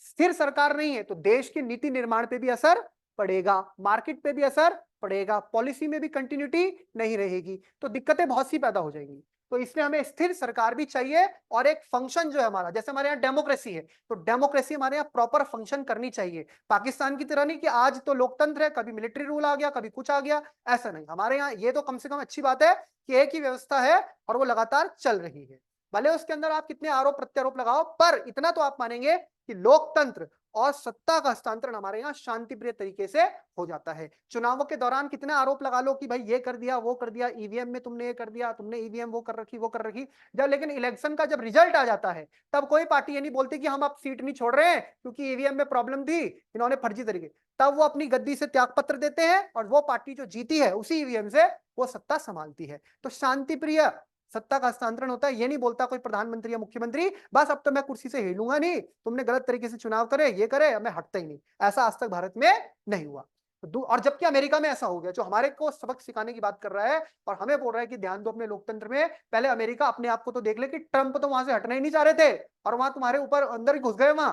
स्थिर सरकार नहीं है, तो देश के नीति निर्माण पे भी असर पड़ेगा, मार्केट पे भी असर पड़ेगा, पॉलिसी में भी कंटिन्यूटी नहीं रहेगी, तो दिक्कतें बहुत सी पैदा हो जाएंगी। तो इसलिए हमें स्थिर सरकार भी चाहिए, और एक फंक्शन जो है हमारा, जैसे हमारे यहाँ डेमोक्रेसी है, तो डेमोक्रेसी हमारे यहाँ प्रॉपर फंक्शन करनी चाहिए। पाकिस्तान की तरह नहीं कि आज तो लोकतंत्र है, कभी मिलिट्री रूल आ गया, कभी कुछ आ गया, ऐसा नहीं। हमारे यहाँ ये तो कम से कम अच्छी बात है कि एक ही व्यवस्था है और वो लगातार चल रही है। भले उसके अंदर आप कितने आरोप प्रत्यारोप लगाओ, पर इतना तो आप मानेंगे कि लोकतंत्र और सत्ता का हस्तांतरण हमारे यहाँ शांतिप्रिय तरीके से हो जाता है। चुनावों के दौरान कितने आरोप लगा लो कि भाई ये कर दिया, वो कर दिया, ईवीएम में तुमने ये कर दिया, तुमने ईवीएम वो कर रखी, वो कर रखी, जब लेकिन इलेक्शन का जब रिजल्ट आ जाता है तब कोई पार्टी ये नहीं बोलती कि हम अब सीट नहीं छोड़ रहे हैं क्योंकि ईवीएम में प्रॉब्लम थी, इन्होंने फर्जी तरीके, तब वो अपनी गद्दी से त्यागपत्र देते हैं और वो पार्टी जो जीती है उसी ईवीएम से वो सत्ता संभालती है। तो शांतिप्रिय सत्ता का हस्तांतरण होता है। ये नहीं बोलता कोई प्रधानमंत्री या मुख्यमंत्री बस अब तो मैं कुर्सी से हिलूंगा नहीं, तुमने गलत तरीके से चुनाव करे, ये करे, मैं हटता ही नहीं। ऐसा आज तक भारत में नहीं हुआ। और जबकि अमेरिका में ऐसा हो गया, जो हमारे को सबक सिखाने की बात कर रहा है और हमें बोल रहा है कि ध्यान दो अपने लोकतंत्र में। पहले अमेरिका अपने आप को तो देख ले कि ट्रंप तो वहां से हटना ही नहीं चाह रहे थे और वहां तुम्हारे ऊपर अंदर ही घुस गए। वहां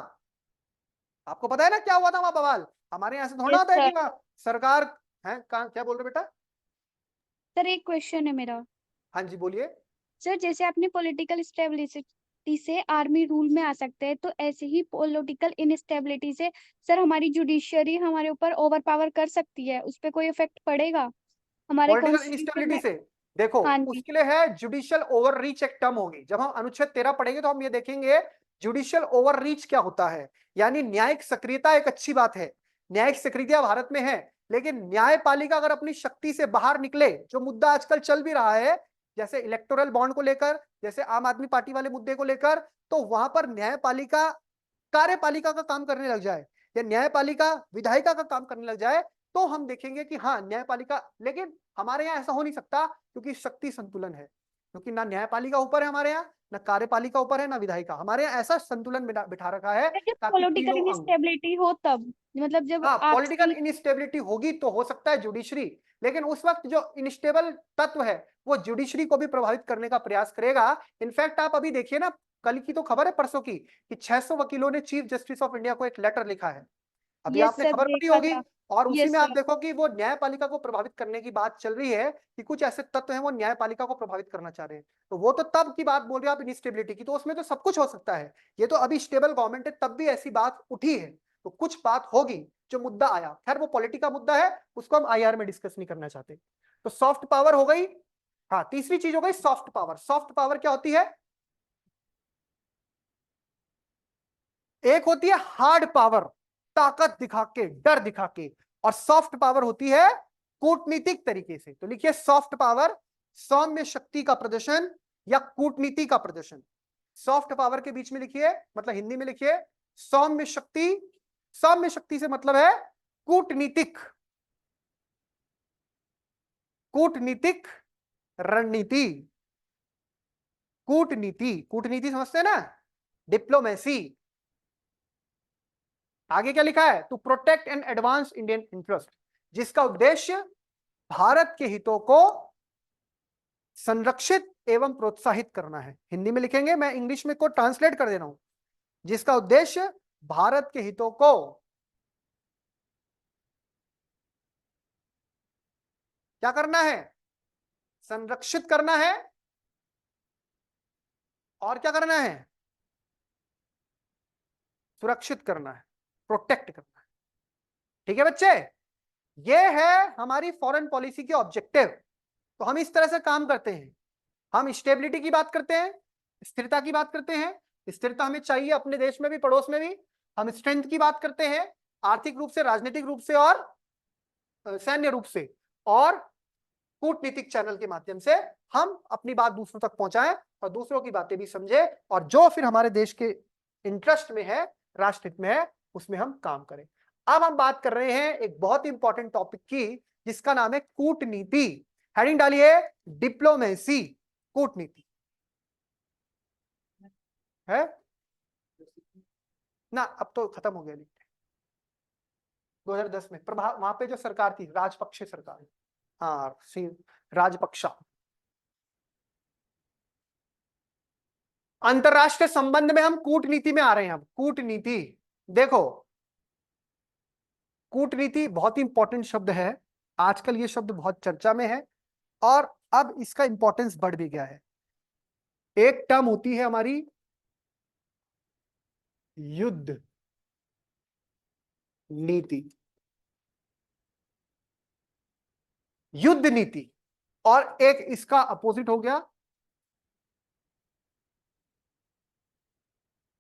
आपको पता है ना क्या हुआ था वहां बवाल। हमारे यहाँ से थोड़ा यस होता है कि सर। वहां सरकार है। क्या बोल रहे बेटा? सर एक क्वेश्चन है मेरा। हाँ जी बोलिए। सर जैसे आपने पॉलिटिकल स्टेबिलिटी से आर्मी रूल में आ सकते हैं, तो ऐसे ही पॉलिटिकल इनस्टेबिलिटी से सर हमारी जुडिशियरी हमारे ऊपर ओवर पावर कर सकती है, उस पर कोई इफेक्ट पड़ेगा हमारे पॉलिटिकल कॉन्स्टिट्यूशन इनस्टेबिलिटी में? से देखो, हाँ जी। उसके लिए है जुडिशियल ओवर रीच एक टर्म होगी। जब हम अनुच्छेद 13 पढ़ेंगे तो हम ये देखेंगे जुडिशियल ओवर रीच क्या होता है। यानी न्यायिक सक्रियता एक अच्छी बात है, न्यायिक सक्रियता भारत में है, लेकिन न्यायपालिका अगर अपनी शक्ति से बाहर निकले, जो मुद्दा आजकल चल भी रहा है जैसे इलेक्टोरल बॉन्ड को लेकर, जैसे आम आदमी पार्टी वाले मुद्दे को लेकर, तो वहां पर न्यायपालिका कार्यपालिका का काम करने लग जाए या न्यायपालिका विधायिका का काम करने लग जाए, तो हम देखेंगे कि हाँ न्यायपालिका। लेकिन हमारे यहाँ ऐसा हो नहीं सकता क्योंकि शक्ति संतुलन है। क्योंकि ना न्यायपालिका ऊपर है हमारे यहाँ, ना कार्यपालिका ऊपर है, ना विधायिका। हमारे यहाँ ऐसा संतुलन बिठा रखा है जब ताकि पॉलिटिकल तीनों अंग, इंस्टेबिलिटी हो तब, मतलब जब हाँ पॉलिटिकल आपसी इनस्टेबिलिटी होगी तो हो सकता है जुडिशरी, लेकिन उस वक्त जो इनस्टेबल तत्व है वो जुडिशरी को भी प्रभावित करने का प्रयास करेगा। इनफैक्ट आप अभी देखिए ना, कल की तो खबर है, परसों की, कि 600 वकीलों ने चीफ जस्टिस ऑफ इंडिया को एक लेटर लिखा है। अभी यस आपने सर, खबर पढ़ी देखा होगी, था। और उसी यस में आप सर। देखो कि वो न्यायपालिका को प्रभावित करने की बात चल रही है, कि कुछ ऐसे तत्व हैं वो न्यायपालिका को प्रभावित करना चाह रहे हैं। तो वो तो तब की बात बोल रहे हो आप इनस्टेबिलिटी की, तो उसमें तो सब कुछ हो सकता है। ये तो अभी स्टेबल गवर्नमेंट है, तब भी ऐसी बात उठी है, तो कुछ बात होगी जो मुद्दा आया। खैर वो पॉलिटिका मुद्दा है, उसको हम आईआर में डिस्कस नहीं करना चाहते। तो सॉफ्ट पावर हो गई। हाँ, तीसरी चीज हो गई सॉफ्ट पावर। सॉफ्ट पावर क्या होती है? एक होती है हार्ड पावर, ताकत दिखा के, डर दिखा के, और सॉफ्ट पावर होती है कूटनीतिक तरीके से। तो लिखिए सॉफ्ट पावर, सौम्य शक्ति का प्रदर्शन या कूटनीति का प्रदर्शन। सॉफ्ट पावर के बीच में लिखिए, मतलब हिंदी में लिखिए सौम्य शक्ति। सौम्य शक्ति से मतलब है कूटनीतिक, कूटनीतिक रणनीति। कूटनीति, कूटनीति समझते हैं ना, डिप्लोमेसी। आगे क्या लिखा है? To protect and advance Indian interest, जिसका उद्देश्य भारत के हितों को संरक्षित एवं प्रोत्साहित करना है। हिंदी में लिखेंगे, मैं इंग्लिश में को ट्रांसलेट कर दे रहा हूं। जिसका उद्देश्य भारत के हितों को क्या करना है? संरक्षित करना है, और क्या करना है? सुरक्षित करना है, प्रोटेक्ट करना है। ठीक है बच्चे, ये है हमारी फॉरेन पॉलिसी के ऑब्जेक्टिव। तो हम इस तरह से काम करते हैं। हम स्टेबिलिटी की बात करते हैं, स्थिरता की बात करते हैं। स्थिरता हमें चाहिए अपने देश में भी, पड़ोस में भी। हम स्ट्रेंथ की बात करते हैं, आर्थिक रूप से, राजनीतिक रूप से, और सैन्य रूप से, और कूटनीतिक चैनल के माध्यम से हम अपनी बात दूसरों तक पहुंचाएं और दूसरों की बातें भी समझे, और जो फिर हमारे देश के इंटरेस्ट में है, राष्ट्रहित में है, उसमें हम काम करें। अब हम बात कर रहे हैं एक बहुत इंपॉर्टेंट टॉपिक की, जिसका नाम है कूटनीति। हेडिंग डालिए डिप्लोमेसी, कूटनीति है ना। अब तो खत्म हो गया 2010 में प्रभाव, वहां पे जो सरकार थी राजपक्षे सरकार, हाँ राजपक्षा। अंतरराष्ट्रीय संबंध में हम कूटनीति में आ रहे हैं। अब कूटनीति देखो, कूटनीति बहुत ही इंपॉर्टेंट शब्द है। आजकल ये शब्द बहुत चर्चा में है, और अब इसका इंपॉर्टेंस बढ़ भी गया है। एक टर्म होती है हमारी युद्ध नीति, युद्ध नीति, और एक इसका अपोजिट हो गया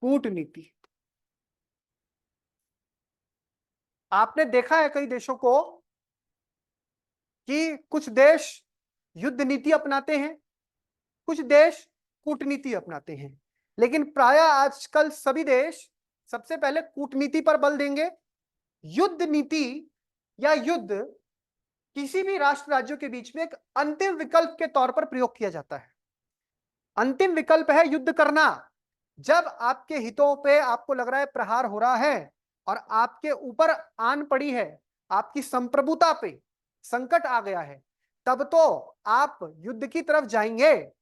कूटनीति। आपने देखा है कई देशों को कि कुछ देश युद्ध नीति अपनाते हैं, कुछ देश कूटनीति अपनाते हैं, लेकिन प्राय आजकल सभी देश सबसे पहले कूटनीति पर बल देंगे। युद्ध नीति या युद्ध किसी भी राष्ट्र राज्यों के बीच में एक अंतिम विकल्प के तौर पर प्रयोग किया जाता है। अंतिम विकल्प है युद्ध करना। जब आपके हितों पे आपको लग रहा है प्रहार हो रहा है और आपके ऊपर आन पड़ी है, आपकी संप्रभुता पे संकट आ गया है, तब तो आप युद्ध की तरफ जाएंगे,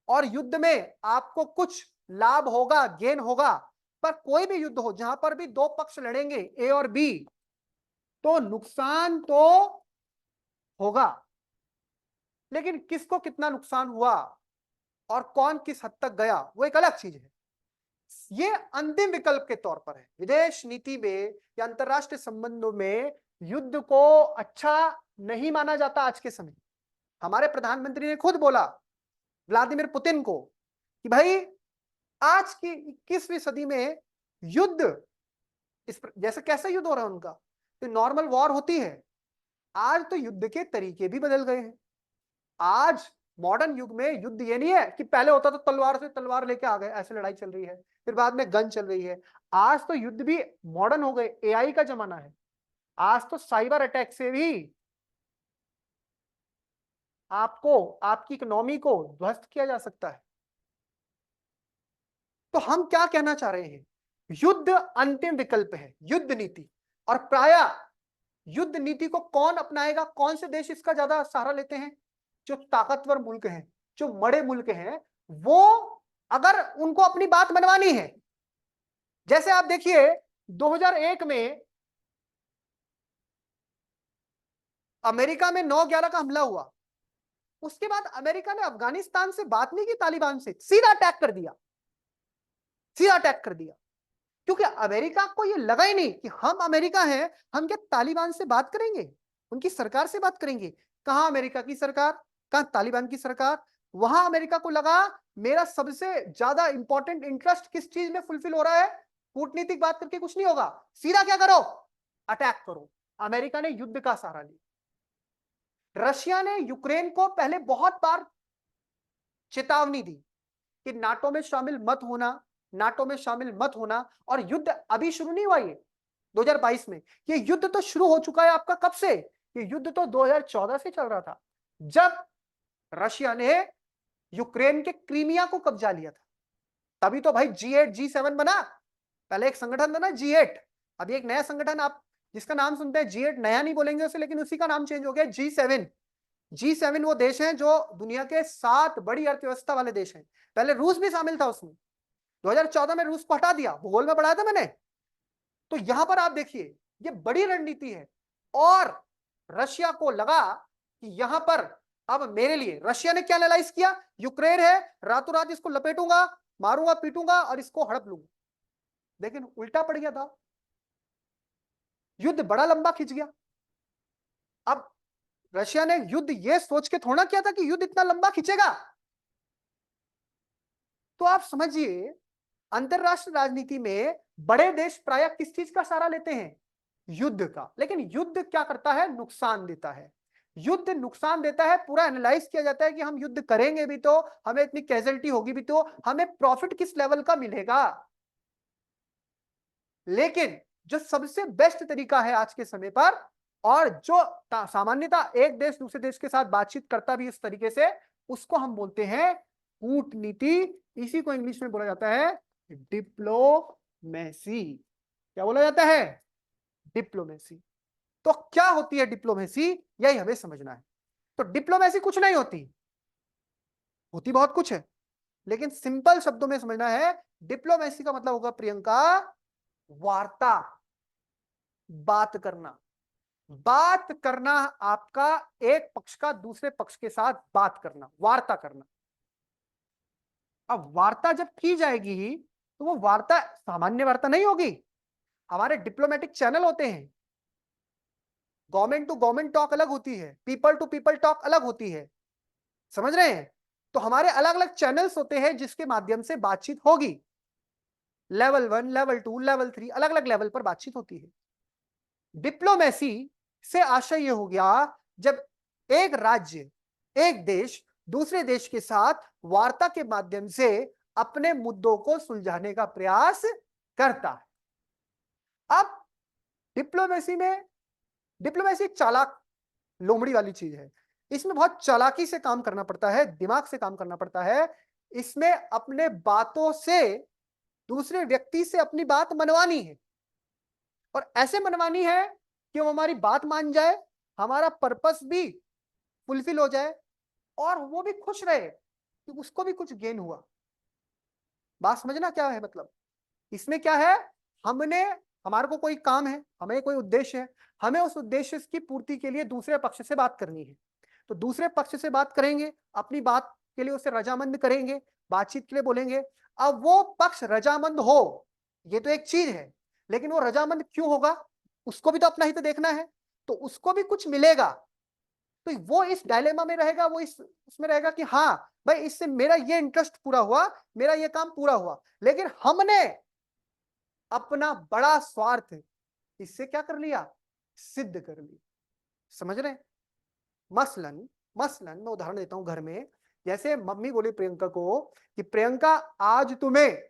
और युद्ध में आपको कुछ लाभ होगा, गेन होगा। पर कोई भी युद्ध हो जहां पर भी दो पक्ष लड़ेंगे, ए और बी, तो नुकसान तो होगा, लेकिन किसको कितना नुकसान हुआ और कौन किस हद तक गया, वो एक अलग चीज है। ये अंतिम विकल्प के तौर पर है। विदेश नीति में या अंतरराष्ट्रीय संबंधों में युद्ध को अच्छा नहीं माना जाता आज के समय। हमारे प्रधानमंत्री ने खुद बोला व्लादिमीर पुतिन को कि भाई आज की 21वीं सदी में युद्ध जैसे कैसे युद्ध हो रहा है उनका, तो नॉर्मल वॉर होती है। आज तो युद्ध के तरीके भी बदल गए हैं। आज मॉडर्न युग में युद्ध ये नहीं है कि पहले होता तो तलवार से तलवार लेके आ गए, ऐसे लड़ाई चल रही है, फिर बाद में गन चल रही है। आज तो युद्ध भी मॉडर्न हो गए, एआई का जमाना है। आज तो साइबर अटैक से भी आपको, आपकी इकोनॉमी को ध्वस्त किया जा सकता है। तो हम क्या कहना चाह रहे हैं, युद्ध अंतिम विकल्प है, युद्ध नीति। और प्रायः युद्ध नीति को कौन अपनाएगा, कौन से देश इसका ज्यादा सहारा लेते हैं, जो ताकतवर मुल्क हैं, जो बड़े मुल्क हैं, वो अगर उनको अपनी बात मनवानी है। जैसे आप देखिए 2001 में अमेरिका में 9/11 का हमला हुआ, उसके बाद अमेरिका ने अफगानिस्तान से बात नहीं की, तालिबान से सीधा अटैक कर दिया, सीधा अटैक कर दिया। क्योंकि अमेरिका को यह लगा ही नहीं कि हम अमेरिका हैं, हम क्या तालिबान से बात करेंगे, उनकी सरकार से बात करेंगे। कहां अमेरिका की सरकार, कहां तालिबान की सरकार। वहां अमेरिका को लगा मेरा सबसे ज्यादा इंपॉर्टेंट इंटरेस्ट किस चीज में फुलफिल हो रहा है, कूटनीतिक बात करके कुछ नहीं होगा, सीधा क्या करो, अटैक करो। अमेरिका ने युद्ध का सहारा लिया। रशिया ने यूक्रेन को पहले बहुत बार चेतावनी दी कि नाटो में शामिल मत होना, नाटो में शामिल मत होना। और युद्ध अभी शुरू नहीं हुआ, ये 2022 में, ये युद्ध तो शुरू हो चुका है आपका कब से, ये युद्ध तो 2014 से चल रहा था, जब रशिया ने यूक्रेन के क्रीमिया को कब्जा लिया था। तभी तो भाई G8 G7 बना। पहले एक संगठन था ना G8, अभी एक नया संगठन आप जिसका नाम सुनते हैं G8, नया नहीं बोलेंगे उसे, लेकिन उसी का नाम चेंज हो गया G7। G7 वो देश हैं जो दुनिया के 7 बड़ी अर्थव्यवस्था वाले देश हैं। पहले रूस भी शामिल था उसमें, 2014 में रूस को हटा दिया, भूगोल में बढ़ाया था मैंने। तो यहां पर आप देखिए ये बड़ी रणनीति है। और रशिया को लगा कि यहां पर अब मेरे लिए, रशिया ने क्या एनालाइज किया, यूक्रेन है, रातों रात इसको लपेटूंगा, मारूंगा, पीटूंगा और इसको हड़प लूंगा। लेकिन उल्टा पड़ गया था, युद्ध बड़ा लंबा खिंच गया। अब रशिया ने युद्ध ये सोच के थोड़ा किया था कि युद्ध इतना लंबा खिंचेगा। तो आप समझिए अंतरराष्ट्रीय राजनीति में बड़े देश प्रायः किस चीज का सहारा लेते हैं, युद्ध का। लेकिन युद्ध क्या करता है, नुकसान देता है। युद्ध नुकसान देता है, पूरा एनालाइज किया जाता है कि हम युद्ध करेंगे भी तो हमें इतनी कैजुअलिटी होगी भी तो हमें प्रॉफिट किस लेवल का मिलेगा। लेकिन जो सबसे बेस्ट तरीका है आज के समय पर, और जो सामान्यतः एक देश दूसरे देश के साथ बातचीत करता भी इस तरीके से, उसको हम बोलते हैं कूटनीति। इसी को इंग्लिश में बोला जाता है डिप्लोमेसी। क्या बोला जाता है, डिप्लोमेसी। तो क्या होती है डिप्लोमेसी, यही हमें समझना है। तो डिप्लोमेसी कुछ नहीं होती, होती बहुत कुछ है, लेकिन सिंपल शब्दों में समझना है। डिप्लोमेसी का मतलब होगा प्रियंका, वार्ता, बात करना। बात करना आपका, एक पक्ष का दूसरे पक्ष के साथ बात करना, वार्ता करना। अब वार्ता जब की जाएगी तो वो वार्ता सामान्य वार्ता नहीं होगी। हमारे डिप्लोमेटिक चैनल होते हैं, गवर्नमेंट टू गवर्नमेंट टॉक अलग होती है, पीपल टू पीपल टॉक अलग होती है, समझ रहे हैं। तो हमारे अलग अलग चैनल्स होते हैं जिसके माध्यम से बातचीत होगी। लेवल 1, लेवल 2, लेवल 3, अलग अलग लेवल पर बातचीत होती है। डिप्लोमेसी से आशय यह हो गया जब एक राज्य, एक देश दूसरे देश के साथ वार्ता के माध्यम से अपने मुद्दों को सुलझाने का प्रयास करता है। अब डिप्लोमेसी में, डिप्लोमेसी चालाक लोमड़ी वाली चीज है। इसमें बहुत चालाकी से काम करना पड़ता है, दिमाग से काम करना पड़ता है। इसमें अपने बातों से दूसरे व्यक्ति से अपनी बात मनवानी है, और ऐसे मनवानी है कि वो हमारी बात मान जाए, हमारा पर्पस भी फुलफिल हो जाए, और वो भी खुश रहे कि उसको भी कुछ गेन हुआ। बात समझना क्या है मतलब, इसमें क्या है, हमारे को कोई काम है, हमें कोई उद्देश्य है, हमें उस उद्देश्य की पूर्ति के लिए दूसरे पक्ष से बात करनी है। तो दूसरे पक्ष से बात करेंगे, अपनी बात के लिए उसे रजामंद करेंगे, बातचीत के लिए बोलेंगे। अब वो पक्ष रजामंद हो, ये तो एक चीज है, लेकिन वो रजामंद क्यों होगा, उसको भी तो अपना हित देखना है, तो उसको भी कुछ मिलेगा। तो वो इस डायलेमा में रहेगा, वो उसमें रहेगा कि हाँ भाई इससे मेरा ये इंटरेस्ट पूरा हुआ, मेरा ये काम पूरा हुआ। लेकिन हमने अपना बड़ा स्वार्थ इससे क्या कर लिया, सिद्ध कर लिया। समझ रहे हैं। मसलन मैं उदाहरण देता हूं, घर में जैसे मम्मी बोली प्रियंका को कि प्रियंका आज तुम्हें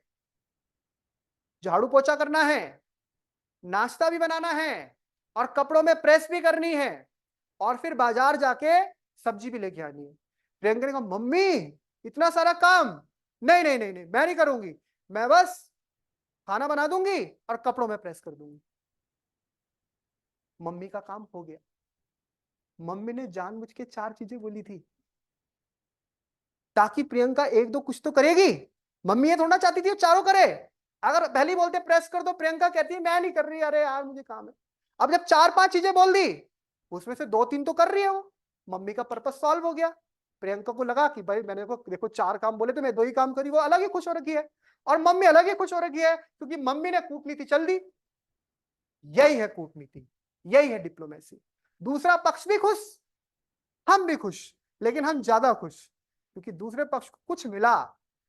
झाड़ू पोछा करना है, नाश्ता भी बनाना है, और कपड़ों में प्रेस भी करनी है, और फिर बाजार जाके सब्जी भी लेके आनी है। प्रियंका ने कहा मम्मी इतना सारा काम, नहीं नहीं नहीं नहीं मैं नहीं करूंगी, मैं बस खाना बना दूंगी और कपड़ों में प्रेस कर दूंगी। मम्मी का काम हो गया। मम्मी ने जानबूझ के 4 चीजें बोली थी ताकि प्रियंका 1-2 कुछ तो करेगी। मम्मी ये थोड़ा चाहती थी वो चारों करे। अगर पहली बोलते प्रेस कर दो, प्रियंका कहती है मैं नहीं कर रही, अरे यार मुझे काम है। अब जब 4-5 चीजें बोल दी उसमें से 2-3 तो कर रही है वो, मम्मी का पर्पस सॉल्व हो गया। प्रियंका को लगा कि भाई मैंने को देखो 4 काम बोले तो मैं 2 ही काम करी, वो अलग ही खुश हो रखी है और मम्मी अलग ही खुश हो रखी है क्योंकि मम्मी ने कूटनीति चल दी। यही है कूटनीति, यही है डिप्लोमेसी। दूसरा पक्ष भी खुश, हम भी खुश, लेकिन हम ज्यादा खुश क्योंकि दूसरे पक्ष को कुछ मिला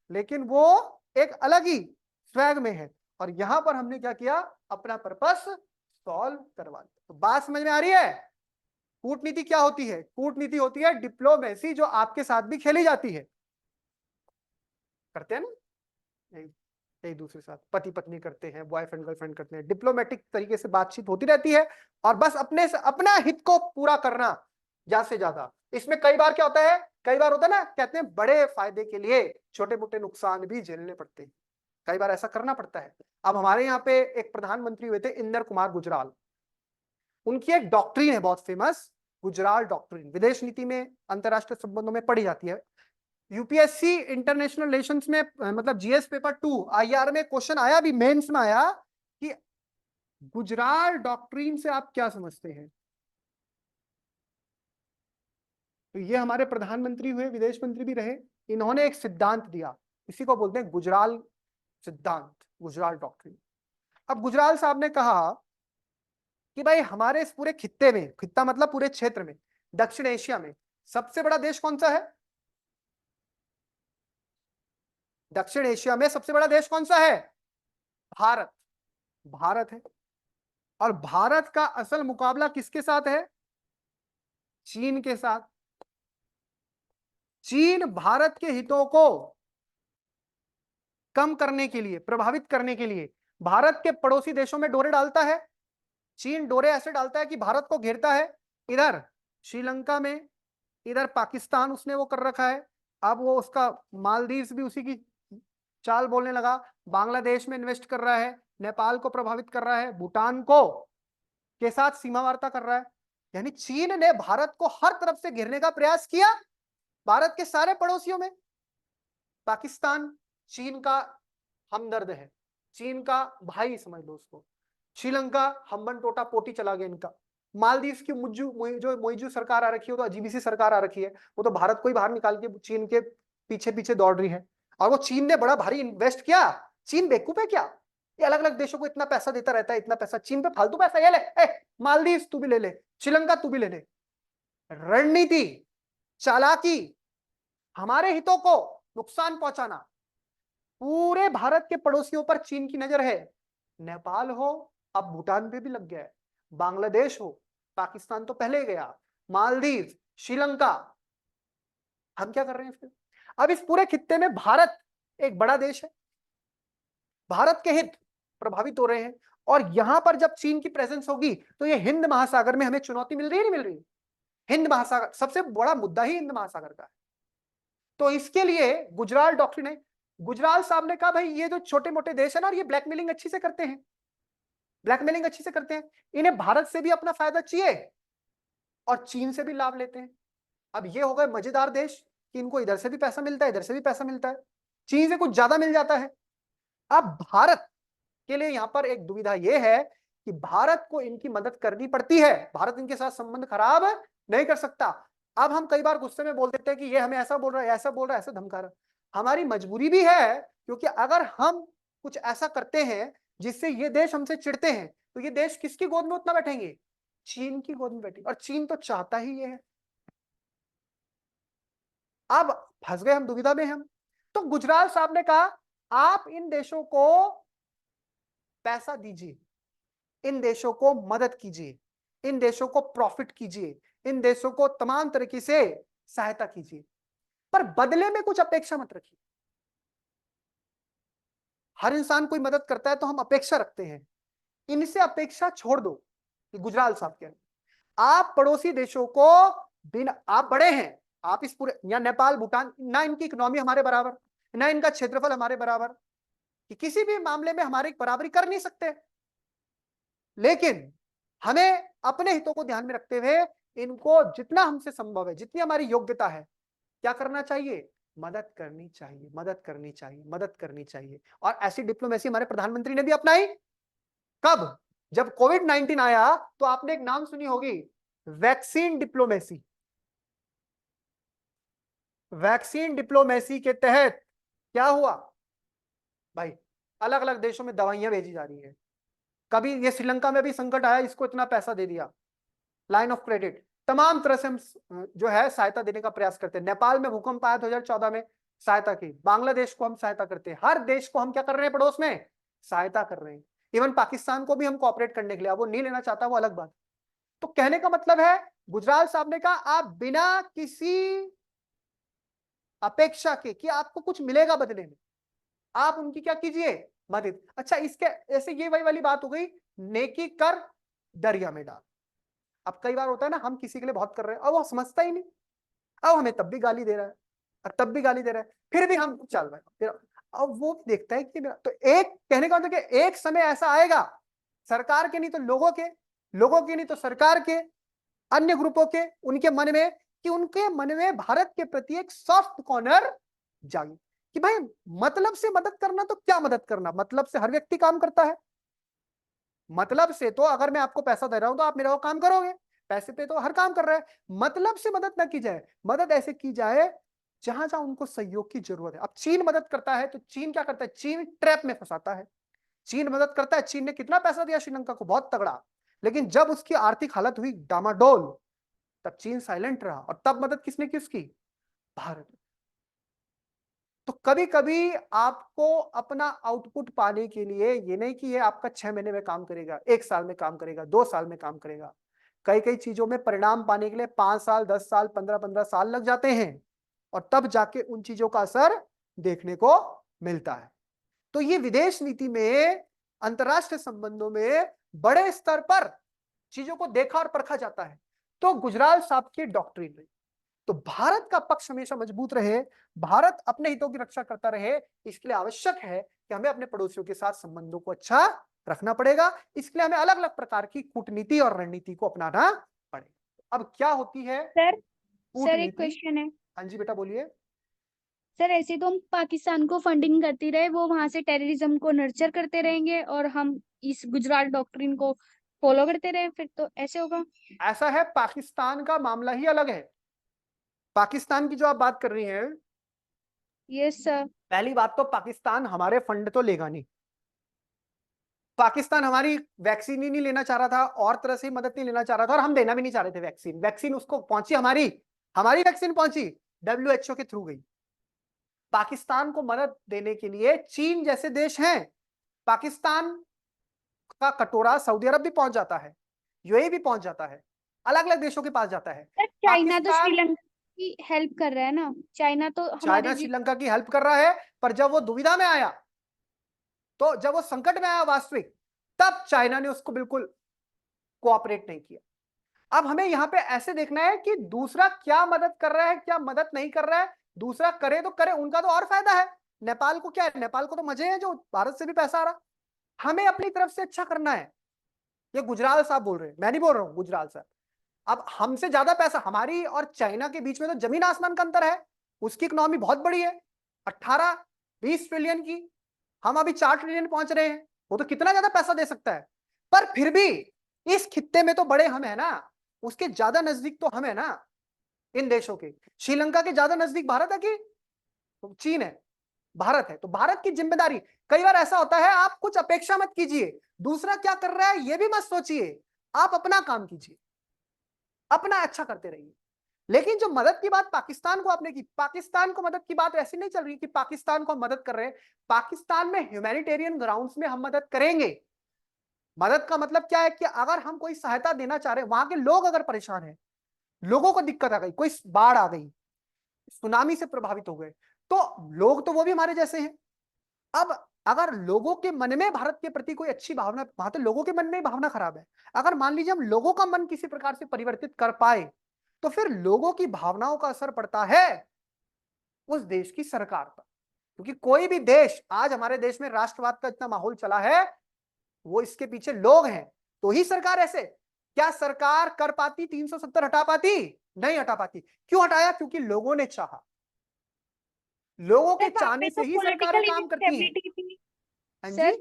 लेकिन वो एक अलग ही स्वैग में है। और यहां पर हमने क्या किया, अपना पर्पस सॉल्व करवा दिया। तो बात समझ में आ रही है? कूटनीति क्या होती है? कूटनीति होती है डिप्लोमेसी जो आपके साथ भी खेली जाती है। करते हैं ना एक दूसरे साथ, पति पत्नी करते हैं, बॉयफ्रेंड गर्लफ्रेंड करते हैं, डिप्लोमेटिक तरीके से बातचीत होती रहती है और बस अपने से अपना हित को पूरा करना ज्यादा से ज्यादा। इसमें कई बार क्या होता है, कई बार होता है ना, कहते हैं बड़े फायदे के लिए छोटे मोटे नुकसान भी झेलने पड़ते हैं, कई बार ऐसा करना पड़ता है। अब हमारे यहाँ पे एक प्रधानमंत्री हुए थे इंदर कुमार गुजराल, उनकी एक डॉक्ट्रिन है बहुत फेमस, गुजराल डॉक्ट्रिन, विदेश नीति में अंतरराष्ट्रीय संबंधों में पढ़ी जाती है। यूपीएससी इंटरनेशनल रिलेशंस में मतलब जीएस पेपर 2 आईआर में क्वेश्चन आया, भी मेंस में आया कि गुजराल डॉक्ट्रिन से आप क्या समझते हैं। तो ये हमारे प्रधानमंत्री हुए, विदेश मंत्री भी रहे, इन्होंने एक सिद्धांत दिया, इसी को बोलते हैं गुजराल सिद्धांत, गुजराल डॉक्ट्रिन। अब गुजराल साहब ने कहा कि भाई हमारे इस पूरे खित्ते में, खित्ता मतलब पूरे क्षेत्र में, दक्षिण एशिया में सबसे बड़ा देश कौन सा है? दक्षिण एशिया में सबसे बड़ा देश कौन सा है? भारत। भारत है। और भारत का असल मुकाबला किसके साथ है? चीन के साथ। चीन भारत के हितों को कम करने के लिए, प्रभावित करने के लिए भारत के पड़ोसी देशों में डोरे डालता है। चीन डोरे ऐसे डालता है कि भारत को घेरता है, इधर श्रीलंका में, इधर पाकिस्तान उसने वो कर रखा है। अब वो उसका मालदीव्स भी उसी की चाल बोलने लगा, बांग्लादेश में इन्वेस्ट कर रहा है, नेपाल को प्रभावित कर रहा है, भूटान को के साथ सीमा वार्ता कर रहा है। यानी चीन ने भारत को हर तरफ से घेरने का प्रयास किया। भारत के सारे पड़ोसियों में पाकिस्तान चीन का हमदर्द है, चीन का भाई समझ लो उसको। श्रीलंका हम्बन टोटा पोटी चला गया इनका। मालदीव की मोइजू सरकार आ रखी है, तो अजीब सी सरकार आ रखी है, वो तो भारत को ही बाहर निकाल के चीन के पीछे पीछे दौड़ रही है। और वो चीन ने बड़ा भारी इन्वेस्ट किया। चीन बेवकूफ है क्या? ये अलग अलग देशों को इतना पैसा देता रहता है, इतना पैसा चीन पे फालतू पैसा, ये ले मालदीव तू भी ले ले, श्रीलंका तू भी ले ले। रणनीति, चालाकी, हमारे हितों को नुकसान पहुंचाना। पूरे भारत के पड़ोसियों पर चीन की नजर है। नेपाल हो, अब भूटान पे भी लग गया है, बांग्लादेश हो, पाकिस्तान तो पहले गया, मालदीव, श्रीलंका। हम क्या कर रहे हैं फिर? अब इस पूरे खित्ते में भारत एक बड़ा देश है, भारत के हित प्रभावित हो रहे हैं। और यहां पर जब चीन की प्रेजेंस होगी तो ये हिंद महासागर में हमें चुनौती मिल रही है, नहीं मिल रही? हिंद महासागर सबसे बड़ा मुद्दा ही हिंद महासागर का है। तो इसके लिए गुजराल डॉक्ट्रिन है। गुजराल साहब ने कहा भाई ये जो छोटे मोटे देश है ना, ये ब्लैकमेलिंग अच्छी से करते हैं, ब्लैकमेलिंग अच्छी से करते हैं, इन्हें भारत से भी अपना फायदा चाहिए और चीन से भी लाभ लेते हैं। अब ये हो गए मजेदार देश कि इनको इधर से भी पैसा मिलता है, इधर से भी पैसा मिलता है, चीन से कुछ ज्यादा मिल जाता है। अब भारत के लिए यहां पर एक दुविधा यह है कि भारत को इनकी मदद करनी पड़ती है, भारत इनके साथ संबंध खराब नहीं कर सकता। अब हम कई बार गुस्से में बोल देते हैं कि ये हमें ऐसा बोल रहा है, ऐसा बोल रहा है, ऐसा धमका रहा है। हमारी मजबूरी भी है, क्योंकि अगर हम कुछ ऐसा करते हैं जिससे ये देश हमसे चिढ़ते हैं, तो ये देश किसकी गोद में उतना बैठेंगे? चीन की गोद में बैठेंगे। और चीन तो चाहता ही ये है। अब फंस गए हम, दुविधा में हम। तो गुजराल साहब ने कहा आप इन देशों को पैसा दीजिए, इन देशों को मदद कीजिए, इन देशों को प्रॉफिट कीजिए, इन देशों को तमाम तरीके से सहायता कीजिए, पर बदले में कुछ अपेक्षा मत रखिए। हर इंसान कोई मदद करता है तो हम अपेक्षा रखते हैं, इनसे अपेक्षा छोड़ दो। कि गुजराल साहब कह रहे हैं आप पड़ोसी देशों को बिना, आप बड़े हैं, आप इस पूरे, या नेपाल भूटान, ना इनकी इकोनॉमी हमारे बराबर, ना इनका क्षेत्रफल हमारे बराबर, कि किसी भी मामले में हमारी बराबरी कर नहीं सकते, लेकिन हमें अपने हितों को ध्यान में रखते हुए इनको जितना हमसे संभव है, जितनी हमारी योग्यता है, क्या करना चाहिए, मदद करनी चाहिए, मदद करनी चाहिए, मदद करनी चाहिए। और ऐसी डिप्लोमेसी हमारे प्रधानमंत्री ने भी अपनाई। कब? जब कोविड-19 आया तो आपने एक नाम सुनी होगी, वैक्सीन डिप्लोमेसी। वैक्सीन डिप्लोमेसी के तहत क्या हुआ भाई, अलग अलग देशों में दवाइयां भेजी जा रही है। कभी ये श्रीलंका में भी संकट आया, इसको इतना पैसा दे दिया, लाइन ऑफ क्रेडिट, तमाम तरह से हम जो है सहायता देने का प्रयास करते हैं। नेपाल में भूकंप आया 2014 में, सहायता की। बांग्लादेश को हम सहायता करते हैं, हर देश को हम क्या कर रहे हैं, पड़ोस में सहायता कर रहे हैं। इवन पाकिस्तान को भी हम कोऑपरेट करने के लिए, वो नहीं लेना चाहता, वो अलग बात। तो कहने का मतलब है, गुजराल साहब ने कहा आप बिना किसी अपेक्षा के कि आपको कुछ मिलेगा बदले में, आप उनकी क्या कीजिए, मदद। अच्छा, इसके ऐसे ये वही वाली बात हो गई, नेकी कर दरिया में डाल। अब कई बार होता है ना, हम किसी के लिए बहुत कर रहे हैं, अब वो समझता ही नहीं, अब हमें तब भी गाली दे रहा है, और तब भी गाली दे रहा है, फिर भी हम चल रहे हैं, फिर अब वो भी देखता है कि तो एक कहने का मतलब कि एक समय ऐसा आएगा, सरकार के नहीं तो लोगों के, लोगों के नहीं तो सरकार के, अन्य ग्रुपों के, उनके मन में, कि उनके मन में भारत के प्रति एक सॉफ्ट कॉर्नर जागी, कि भाई मतलब से मदद करना तो क्या मदद करना, मतलब से हर व्यक्ति काम करता है। मतलब से तो अगर मैं आपको पैसा दे रहा हूं तो आप मेरा वो काम करोगे, पैसे पे तो हर काम कर रहा है। मतलब से मदद ना की जाए, मदद ऐसे की जाए जहां जहां उनको सहयोग की जरूरत है। अब चीन मदद करता है तो चीन क्या करता है, चीन ट्रैप में फंसाता है। चीन मदद करता है, चीन ने कितना पैसा दिया श्रीलंका को, बहुत तगड़ा, लेकिन जब उसकी आर्थिक हालत हुई डामाडोल, तब चीन साइलेंट रहा, और तब मदद किसने की उसकी, भारत। तो कभी कभी आपको अपना आउटपुट पाने के लिए, ये नहीं कि ये आपका 6 महीने में काम करेगा, 1 साल में काम करेगा, 2 साल में काम करेगा, कई कई चीजों में परिणाम पाने के लिए 5 साल, 10 साल, 15-15 साल लग जाते हैं, और तब जाके उन चीजों का असर देखने को मिलता है। तो ये विदेश नीति में, अंतरराष्ट्रीय संबंधों में बड़े स्तर पर चीजों को देखा और परखा जाता है। तो गुजराल साहब की डॉक्ट्रिन रही, तो भारत का पक्ष हमेशा मजबूत रहे, भारत अपने हितों की रक्षा करता रहे, इसके लिए आवश्यक है कि हमें अपने पड़ोसियों के साथ संबंधों को अच्छा रखना पड़ेगा। इसके लिए हमें अलग अलग प्रकार की कूटनीति और रणनीति को अपनाना पड़ेगा। अब क्या होती है सर एक कूटनीति? क्वेश्चन है हाँ जी बेटा, बोलिए। सर। ऐसे तो हम पाकिस्तान को फंडिंग करती रहे, वो वहां से टेररिज्म को नर्चर करते रहेंगे, और हम इस गुजरात डॉक्ट्रिन को फॉलो करते रहे, फिर तो ऐसे होगा। ऐसा है, पाकिस्तान का मामला ही अलग है। पाकिस्तान की जो आप बात कर रही हैं, यस सर। पहली बात तो पाकिस्तान हमारे फंड तो लेगा नहीं। पाकिस्तान हमारी वैक्सीन ही नहीं लेना चाह रहा था, और तरह से मदद नहीं लेना चाह रहा था, और हम देना भी नहीं चाह रहे थे वैक्सीन। वैक्सीन उसको पहुंची, हमारी हमारी वैक्सीन पहुंची, WHO के थ्रू गई। पाकिस्तान को मदद देने के लिए चीन जैसे देश हैं, पाकिस्तान का कटोरा सऊदी अरब भी पहुंच जाता है, यूएई भी पहुंच जाता है, अलग अलग देशों के पास जाता है। सर चाइना तो पाकिस्तान, श्रीलंका की हेल्प कर रहा है ना, चाइना तो चाइना हमारे श्रीलंका की हेल्प कर रहा है, पर जब वो दुविधा में आया, तो जब वो संकट में आया वास्तविक, तब चाइना ने उसको बिल्कुल कोऑपरेट नहीं किया। अब हमें यहां पे ऐसे देखना है कि दूसरा क्या मदद कर रहा है, क्या मदद नहीं कर रहा है। दूसरा करे तो करे, उनका तो और फायदा है। नेपाल को क्या है, नेपाल को तो मजे हैं जो भारत से भी पैसा आ रहा। हमें अपनी तरफ से अच्छा करना है। ये गुजराल साहब बोल रहे हैं, मैं नहीं बोल रहा हूं, गुजराल साहब। अब हमसे ज्यादा पैसा, हमारी और चाइना के बीच में तो जमीन आसमान का अंतर है। उसकी इकोनॉमी बहुत बड़ी है, 18-20 ट्रिलियन की, हम अभी 4 ट्रिलियन पहुंच रहे हैं। वो तो कितना ज्यादा पैसा दे सकता है, पर फिर भी इस खित्ते में तो बड़े हम है ना, उसके ज्यादा नजदीक तो हम है ना इन देशों के। श्रीलंका के ज्यादा नजदीक भारत है कि चीन है? भारत है। तो भारत की जिम्मेदारी, कई बार ऐसा होता है, आप कुछ अपेक्षा मत कीजिए, दूसरा क्या कर रहा है ये भी मत सोचिए, आप अपना काम कीजिए, अपना अच्छा करते रहिए। लेकिन जो मदद की बात पाकिस्तान को आपने की, पाकिस्तान को मदद की बात ऐसी नहीं चल रही कि पाकिस्तान को हम मदद कर रहे हैं। पाकिस्तान में ह्यूमैनिटेरियन ग्राउंड्स में हम मदद करेंगे। मदद का मतलब क्या है कि अगर हम कोई सहायता देना चाह रहे हैं, वहां के लोग अगर परेशान हैं, लोगों को दिक्कत आ गई, कोई बाढ़ आ गई, सुनामी से प्रभावित हो गए, तो लोग तो वो भी हमारे जैसे हैं। अब अगर लोगों के मन में भारत के प्रति कोई अच्छी भावना, वहां तो लोगों के मन में भावना खराब है। अगर मान लीजिए हम लोगों का मन किसी प्रकार से परिवर्तित कर पाए, तो फिर लोगों की भावनाओं का असर पड़ता है उस देश की सरकार पर। क्योंकि कोई भी देश, आज हमारे देश में राष्ट्रवाद का इतना माहौल चला है, वो इसके पीछे लोग हैं, तो ही सरकार ऐसे। क्या सरकार कर पाती 370 हटा पाती? नहीं हटा पाती। क्यों हटाया? क्योंकि लोगों ने चाहा। लोगों के सर वहाँ पे चाहने से तो ही सरकारें पॉलिटिकल काम करती हैं। इनस्टेबिलिटी थी। हाँ जी। सर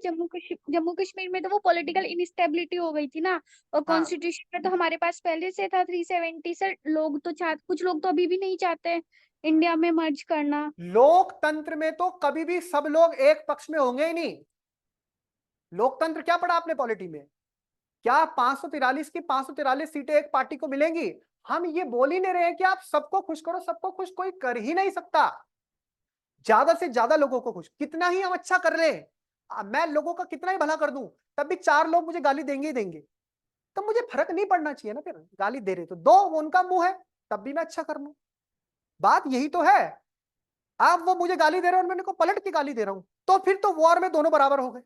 जम्मू कश्मीर में तो वो पॉलिटिकल इनस्टेबिलिटी हो गई थी ना, और हाँ, कॉन्स्टिट्यूशन में तो हमारे पास पहले से था 370। सर लोग तो कुछ लोग तो अभी भी नहीं चाहते इंडिया में मर्ज करना। लोकतंत्र में तो कभी भी सब लोग एक पक्ष में होंगे ही नहीं। लोकतंत्र क्या पढ़ा आपने पॉलिटी में? क्या 543 की 543 सीटें एक पार्टी को मिलेंगी? हम ये बोल ही नहीं रहे हैं कि आप सबको खुश करो। सबको खुश कोई कर ही नहीं सकता। ज्यादा से ज्यादा लोगों को खुश, कितना ही हम अच्छा कर ले, मैं लोगों का कितना ही भला कर दूं, तब भी 4 लोग मुझे गाली देंगे ही देंगे। तब मुझे फर्क नहीं पड़ना चाहिए ना। फिर गाली दे रहे तो दो, वो उनका मुंह है, तब भी मैं अच्छा कर लूं। बात यही तो है। अब वो मुझे गाली दे रहे हैं और मैं उनको पलट के गाली दे रहा हूं, तो फिर तो वॉर में दोनों बराबर हो गए।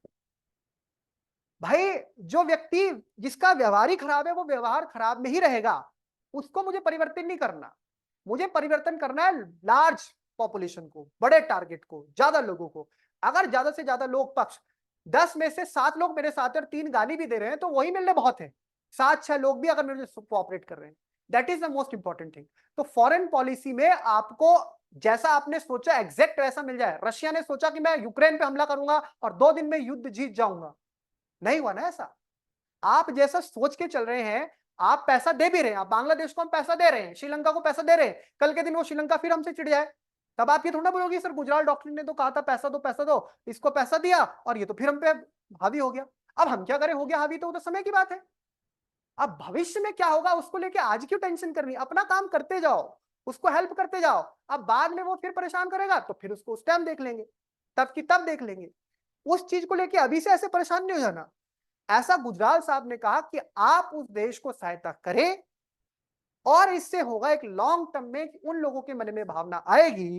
भाई, जो व्यक्ति जिसका व्यवहार ही खराब है, वो व्यवहार खराब में ही रहेगा। उसको मुझे परिवर्तन नहीं करना। मुझे परिवर्तन करना है लार्ज पॉपुलेशन को, बड़े टारगेट को, ज्यादा लोगों को। अगर ज्यादा से ज्यादा लोग पक्ष, 10 में से 7 लोग मेरे साथ है और 3 गाली भी दे रहे हैं, तो वही मेरे लिए बहुत है। 7-6 लोग भी अगर मेरे कोऑपरेट कर रहे हैं, that is the most important thing. तो फॉरेन पॉलिसी में आपको जैसा आपने सोचा एग्जैक्ट वैसा मिल जाए। रशिया ने सोचा कि मैं यूक्रेन पे हमला करूंगा और 2 दिन में युद्ध जीत जाऊंगा, नहीं हुआ ना ऐसा। आप जैसा सोच के चल रहे हैं, आप पैसा दे भी रहे हैं, आप बांग्लादेश को हम पैसा दे रहे हैं, श्रीलंका को पैसा दे रहे हैं, कल के दिन वो श्रीलंका फिर हमसे चिढ़ जाए, तब आप ये थोड़ा बोलोगे सर गुजराल डॉक्टर ने तो कहा था पैसा दो, इसको पैसा दिया और ये तो फिर हम पे हावी हो गया। अब हम क्या करें, हो गया हावी, तो समय की बात है। अब भविष्य में क्या होगा उसको लेके आज क्यों टेंशन करनी? अपना काम करते जाओ, उसको हेल्प करते जाओ। अब बाद में वो फिर परेशान करेगा तो फिर उसको उस टाइम देख लेंगे, तब की तब देख लेंगे। उस चीज को लेके अभी से ऐसे परेशान नहीं हो जाना। ऐसा गुजराल साहब ने कहा कि आप उस देश को सहायता करें, और इससे होगा एक लॉन्ग टर्म में कि उन लोगों के मन में भावना आएगी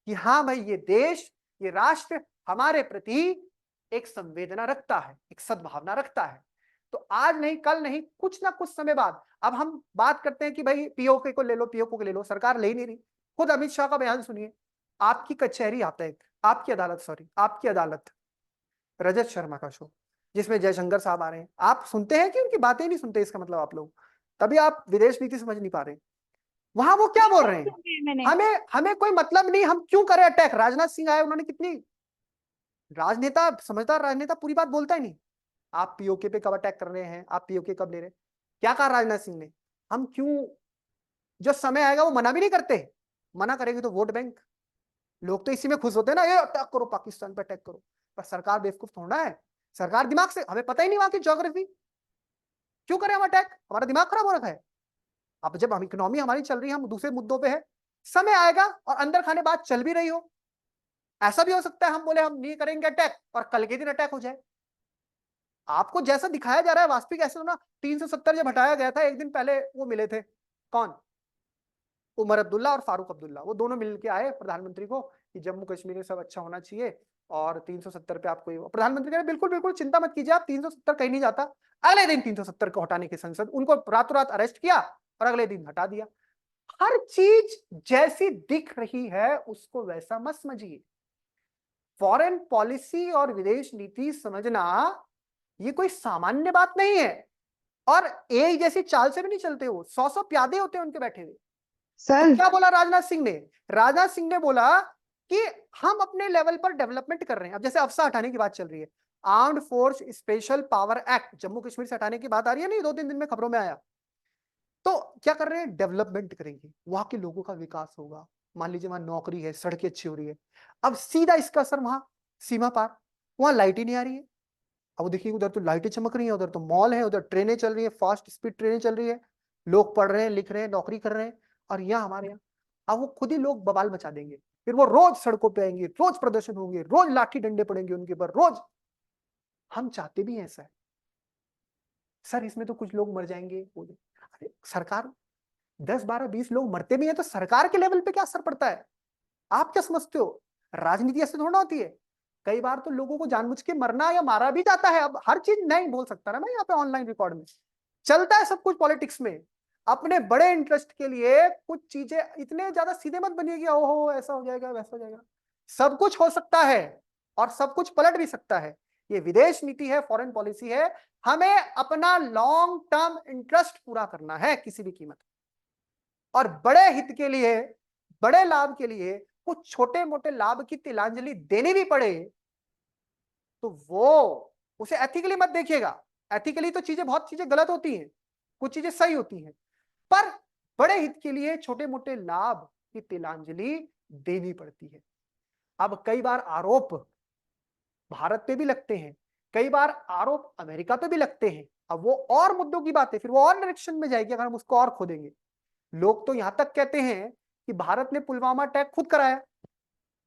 कि हाँ भाई, ये देश, ये राष्ट्र हमारे प्रति एक संवेदना रखता है, एक सद्भावना रखता है। तो आज नहीं, कल नहीं, कुछ ना कुछ समय बाद अब हम बात करते हैं कि भाई पीओके को ले लो, पीओके को ले लो, सरकार ले ही नहीं रही। खुद अमित शाह का बयान सुनिए। आपकी कचहरी आता है, आपकी अदालत, सॉरी आपकी अदालत, रजत शर्मा का शो, जिसमें जयशंकर साहब आ रहे हैं। आप सुनते हैं कि उनकी बातें नहीं सुनते? इसका मतलब आप लोग तभी आप विदेश नीति समझ नहीं पा रहे। वहां वो क्या बोल रहे हैं? मैंने हमें हमें कोई मतलब नहीं, हम क्यों करें अटैक। राजनाथ सिंह आए, उन्होंने कितनी, राजनेता, समझदार राजनेता पूरी बात बोलता ही नहीं। आप पीओके पे कब अटैक कर रहे हैं, आप पीओके कब ले रहे हैं? क्या कहा राजनाथ सिंह ने? हम क्यों, जो समय आएगा वो मना भी नहीं करते। मना करेगी तो वोट बैंक, लोग तो इसी में खुश होते हैं ना, ये अटैक करो, पाकिस्तान पे अटैक करो। पर सरकार बेवकूफ थोड़ा है। सरकार दिमाग से, हमें पता ही नहीं वहां की ज्योग्राफी, क्यों करें हम अटैक? हमारा दिमाग खराब हो रखा है। अब जब हम इकोनॉमी हमारी चल रही है, हम दूसरे मुद्दों पे है, समय आएगा और अंदर खाने बात चल भी रही हो, ऐसा भी हो सकता है हम बोले हम नहीं करेंगे अटैक और कल के दिन अटैक हो जाए। आपको जैसा दिखाया जा रहा है वास्तविक ऐसा ना। 370 जब हटाया गया था, एक दिन पहले वो मिले थे, कौन, उमर अब्दुल्ला और फारूक अब्दुल्ला, वो दोनों मिलके आए प्रधानमंत्री को कि जम्मू कश्मीर में सब अच्छा होना चाहिए और 370 पे आपको। प्रधानमंत्री कह रहे बिल्कुल बिल्कुल चिंता मत कीजिए, आप 370 कहीं नहीं जाता। अगले दिन 370 को हटाने की संसद, उनको रातों रात अरेस्ट किया और अगले दिन हटा दिया। हर चीज जैसी दिख रही है उसको वैसा मत समझिए। फॉरेन पॉलिसी और विदेश नीति समझना ये कोई सामान्य बात नहीं है। और एक जैसी चाल से भी नहीं चलते, वो 100 प्यादे होते हैं उनके बैठे हुए। तो सर क्या बोला राजनाथ सिंह ने? राजनाथ सिंह ने बोला कि हम अपने लेवल पर डेवलपमेंट कर रहे हैं। अब जैसे अफसा हटाने की बात चल रही है, armed force special power act Jammu Kashmir से हटाने की बात आ रही है, नहीं 2-3 दिन में खबरों में आया। तो क्या कर रहे हैं? डेवलपमेंट करेंगे, वहां के लोगों का विकास होगा। मान लीजिए वहां नौकरी है, सड़कें अच्छी हो रही है, अब सीधा इसका असर वहां सीमा पार, वहां लाइट ही नहीं आ रही है। अब वो देखिए उधर तो लाइटें चमक रही हैं, उधर तो मॉल है, उधर ट्रेनें चल रही है, फास्ट स्पीड ट्रेनें चल रही है, लोग पढ़ रहे हैं, लिख रहे हैं, नौकरी कर रहे हैं। और यहाँ हमारे यहाँ अब वो खुद ही लोग बवाल मचा देंगे, फिर वो रोज सड़कों पे आएंगे, रोज प्रदर्शन होंगे, रोज लाठी डंडे पड़ेंगे उनके ऊपर, रोज। हम चाहते भी हैं ऐसा है सर, इसमें तो कुछ लोग मर जाएंगे। अरे सरकार, 10-12-20 लोग मरते भी हैं तो सरकार के लेवल पे क्या असर पड़ता है? आप क्या समझते हो? राजनीति ऐसे थोड़ा होती है। कई बार तो लोगों को जानबूझ के मरना या मारा भी जाता है। अब हर चीज नहीं बोल सकता ना मैं यहाँ पे ऑनलाइन रिकॉर्ड में, चलता है सब कुछ पॉलिटिक्स में। अपने बड़े इंटरेस्ट के लिए कुछ चीजें इतने ज्यादा सीधे मत बनिए कि ओहो ऐसा हो जाएगा वैसा हो जाएगा। सब कुछ हो सकता है और सब कुछ पलट भी सकता है। ये विदेश नीति है, फॉरेन पॉलिसी है। हमें अपना लॉन्ग टर्म इंटरेस्ट पूरा करना है किसी भी कीमत और बड़े हित के लिए, बड़े लाभ के लिए कुछ छोटे मोटे लाभ की तिलांजलि देनी भी पड़े तो वो उसे एथिकली मत देखिएगा। एथिकली तो बहुत चीजें गलत होती हैं, कुछ चीजें सही होती हैं, पर बड़े हित के लिए छोटे मोटे लाभ की तिलांजलि देनी पड़ती है। अब कई बार आरोप भारत पे भी लगते हैं, कई बार आरोप अमेरिका पे भी लगते हैं। अब वो और मुद्दों की बात है, फिर वो और डायरेक्शन में जाएगी अगर हम उसको और खोदेंगे। लोग तो यहां तक कहते हैं कि भारत ने पुलवामा अटैक खुद कराया।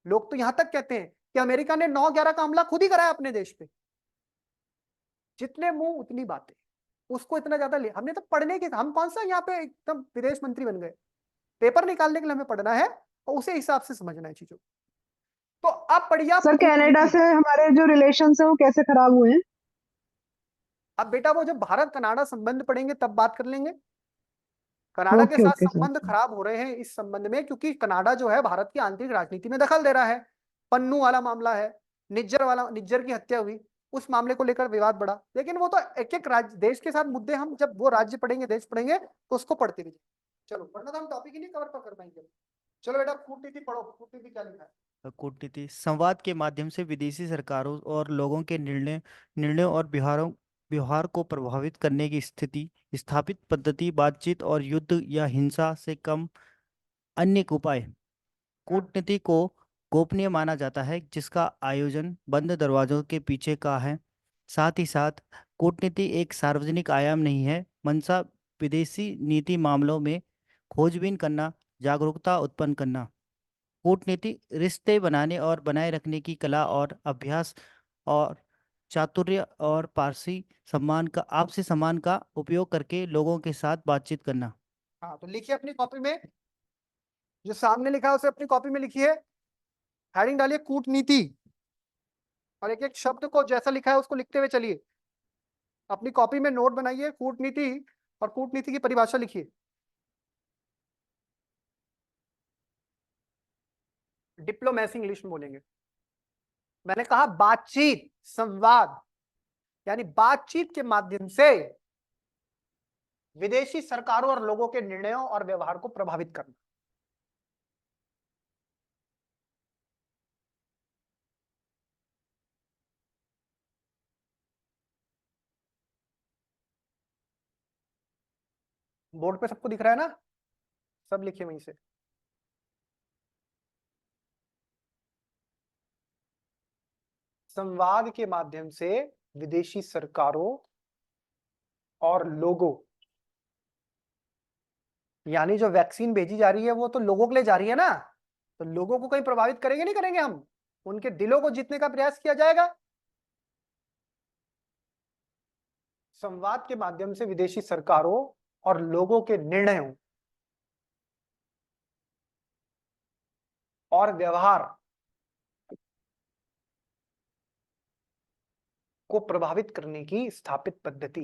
लोग तो यहां तक कहते हैं कि अमेरिका ने 9/11 का हमला खुद ही कराया अपने देश पे। जितने मुंह उतनी बातें, उसको इतना ज्यादा ले हमने तो पढ़ने के, हम कौन सा यहाँ पे एकदम विदेश मंत्री बन गए। पेपर निकालने के लिए हमें पढ़ना है और उसे हिसाब से समझना है चीजों को। तो अब पढ़िए आप सर कनाडा कूटनीति। से हमारे जो रिलेशन है वो कैसे खराब हुए हैं? अब बेटा वो जब भारत कनाडा संबंध पढ़ेंगे तब बात कर लेंगे। कनाडा के ओके साथ ओके संबंध सर। खराब हो रहे हैं इस संबंध में क्योंकि कनाडा जो है भारत की आंतरिक राजनीति में दखल दे रहा है। पन्नू वाला मामला है, निज्जर की हत्या हुई, उस मामले को लेकर विवाद बढ़ा। लेकिन वो तो एक एक राज्य देश के साथ मुद्दे, हम जब वो राज्य पढ़ेंगे, देश पढ़ेंगे तो उसको पढ़ते भी जाएंगे। चलो वरना तो हम टॉपिक ही नहीं कवर कर पाएंगे। चलो बेटा कूटनीति पढ़ो, कूटनीति क्या लिखा है। कूटनीति संवाद के माध्यम से विदेशी सरकारों और लोगों के निर्णयों और व्यवहार को प्रभावित करने की स्थिति स्थापित पद्धति बातचीत और युद्ध या हिंसा से कम अन्य उपाय। कूटनीति को गोपनीय माना जाता है जिसका आयोजन बंद दरवाजों के पीछे का है। साथ ही साथ कूटनीति एक सार्वजनिक आयाम नहीं है। मंशा विदेशी नीति मामलों में खोजबीन करना, जागरूकता उत्पन्न करना। कूटनीति रिश्ते बनाने और बनाए रखने की कला और अभ्यास और चातुर्य और आपसी सम्मान का उपयोग करके लोगों के साथ बातचीत करना। हाँ तो लिखिए अपनी कॉपी में, जो सामने लिखा है उसे अपनी कॉपी में लिखिए। हेडिंग डालिए कूटनीति और एक एक शब्द को जैसा लिखा है उसको लिखते हुए चलिए। अपनी कॉपी में नोट बनाइए कूटनीति और कूटनीति की परिभाषा लिखिए। डिप्लोमेसी इंग्लिश में बोलेंगे। मैंने कहा बातचीत, संवाद, यानी बातचीत के माध्यम से विदेशी सरकारों और लोगों के निर्णयों और व्यवहार को प्रभावित करना। बोर्ड पे सबको दिख रहा है ना? सब लिखिए वहीं से। संवाद के माध्यम से विदेशी सरकारों और लोगों, यानी जो वैक्सीन भेजी जा रही है वो तो लोगों के लिए जा रही है ना, तो लोगों को कहीं प्रभावित करेंगे नहीं करेंगे हम, उनके दिलों को जीतने का प्रयास किया जाएगा। संवाद के माध्यम से विदेशी सरकारों और लोगों के निर्णयों और व्यवहार को प्रभावित करने की स्थापित पद्धति।